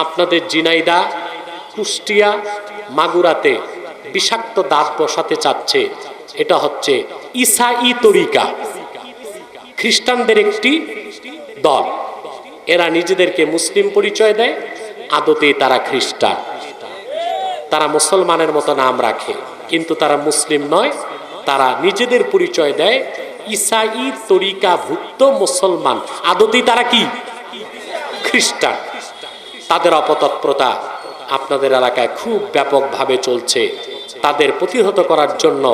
আপনাদের ঝিনাইদহ, কুষ্টিয়া, মাগুরাতে বিষাক্ত দাঁত বসাতে চাচ্ছে। এটা হচ্ছে ঈসাই তরিকা, খ্রিস্টানদের একটি দল। এরা নিজেদেরকে মুসলিম পরিচয় দেয়, আদতে তারা খ্রিস্টান। তারা মুসলমানের মতো নাম রাখে, কিন্তু তারা মুসলিম নয়। তারা নিজেদের পরিচয় দেয় ঈসাই তরিকা ভুক্ত মুসলমান, আদতে তারা কি? খ্রিস্টান। তাদের অপতৎপরতা আপনাদের এলাকায় খুব ব্যাপকভাবে চলছে। তাদের প্রতিহত করার জন্য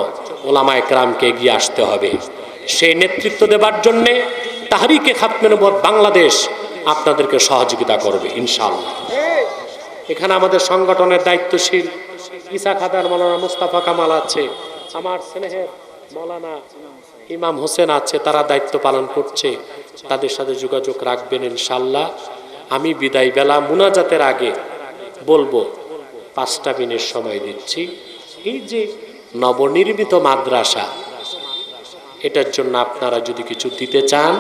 ওলামায়ে কেরামকে এগিয়ে আসতে হবে। সেই নেতৃত্ব দেবার জন্যে তাহরিকে খাতমে নবুয়ত বাংলাদেশ আপনাদেরকে সহযোগিতা করবে ইনশাআল্লাহ। এখানে আমাদের সংগঠনের দায়িত্বশীল ঈসা খাদার মাওলানা মুস্তাফা কামাল আছে, আমার স্নেহের মাওলানা ইমাম হোসেন আছে, তারা দায়িত্ব পালন করছে। তাদের সাথে যোগাযোগ রাখবেন ইনশাআল্লাহ। আমি বিদায় বেলা মুনাজাতের আগে বলবো, 5টা মিনিট সময় দিচ্ছি। এই যে নবনির্মিত মাদ্রাসা, এটার জন্য আপনারা যদি কিছু দিতে চান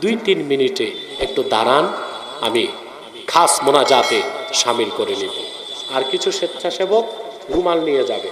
2-3 মিনিটে একটু দাঁড়ান, আমি খাস মোনাজাতে শামিল করে নিব। আর কিছু স্বেচ্ছাসেবক রুমাল নিয়ে যাবে।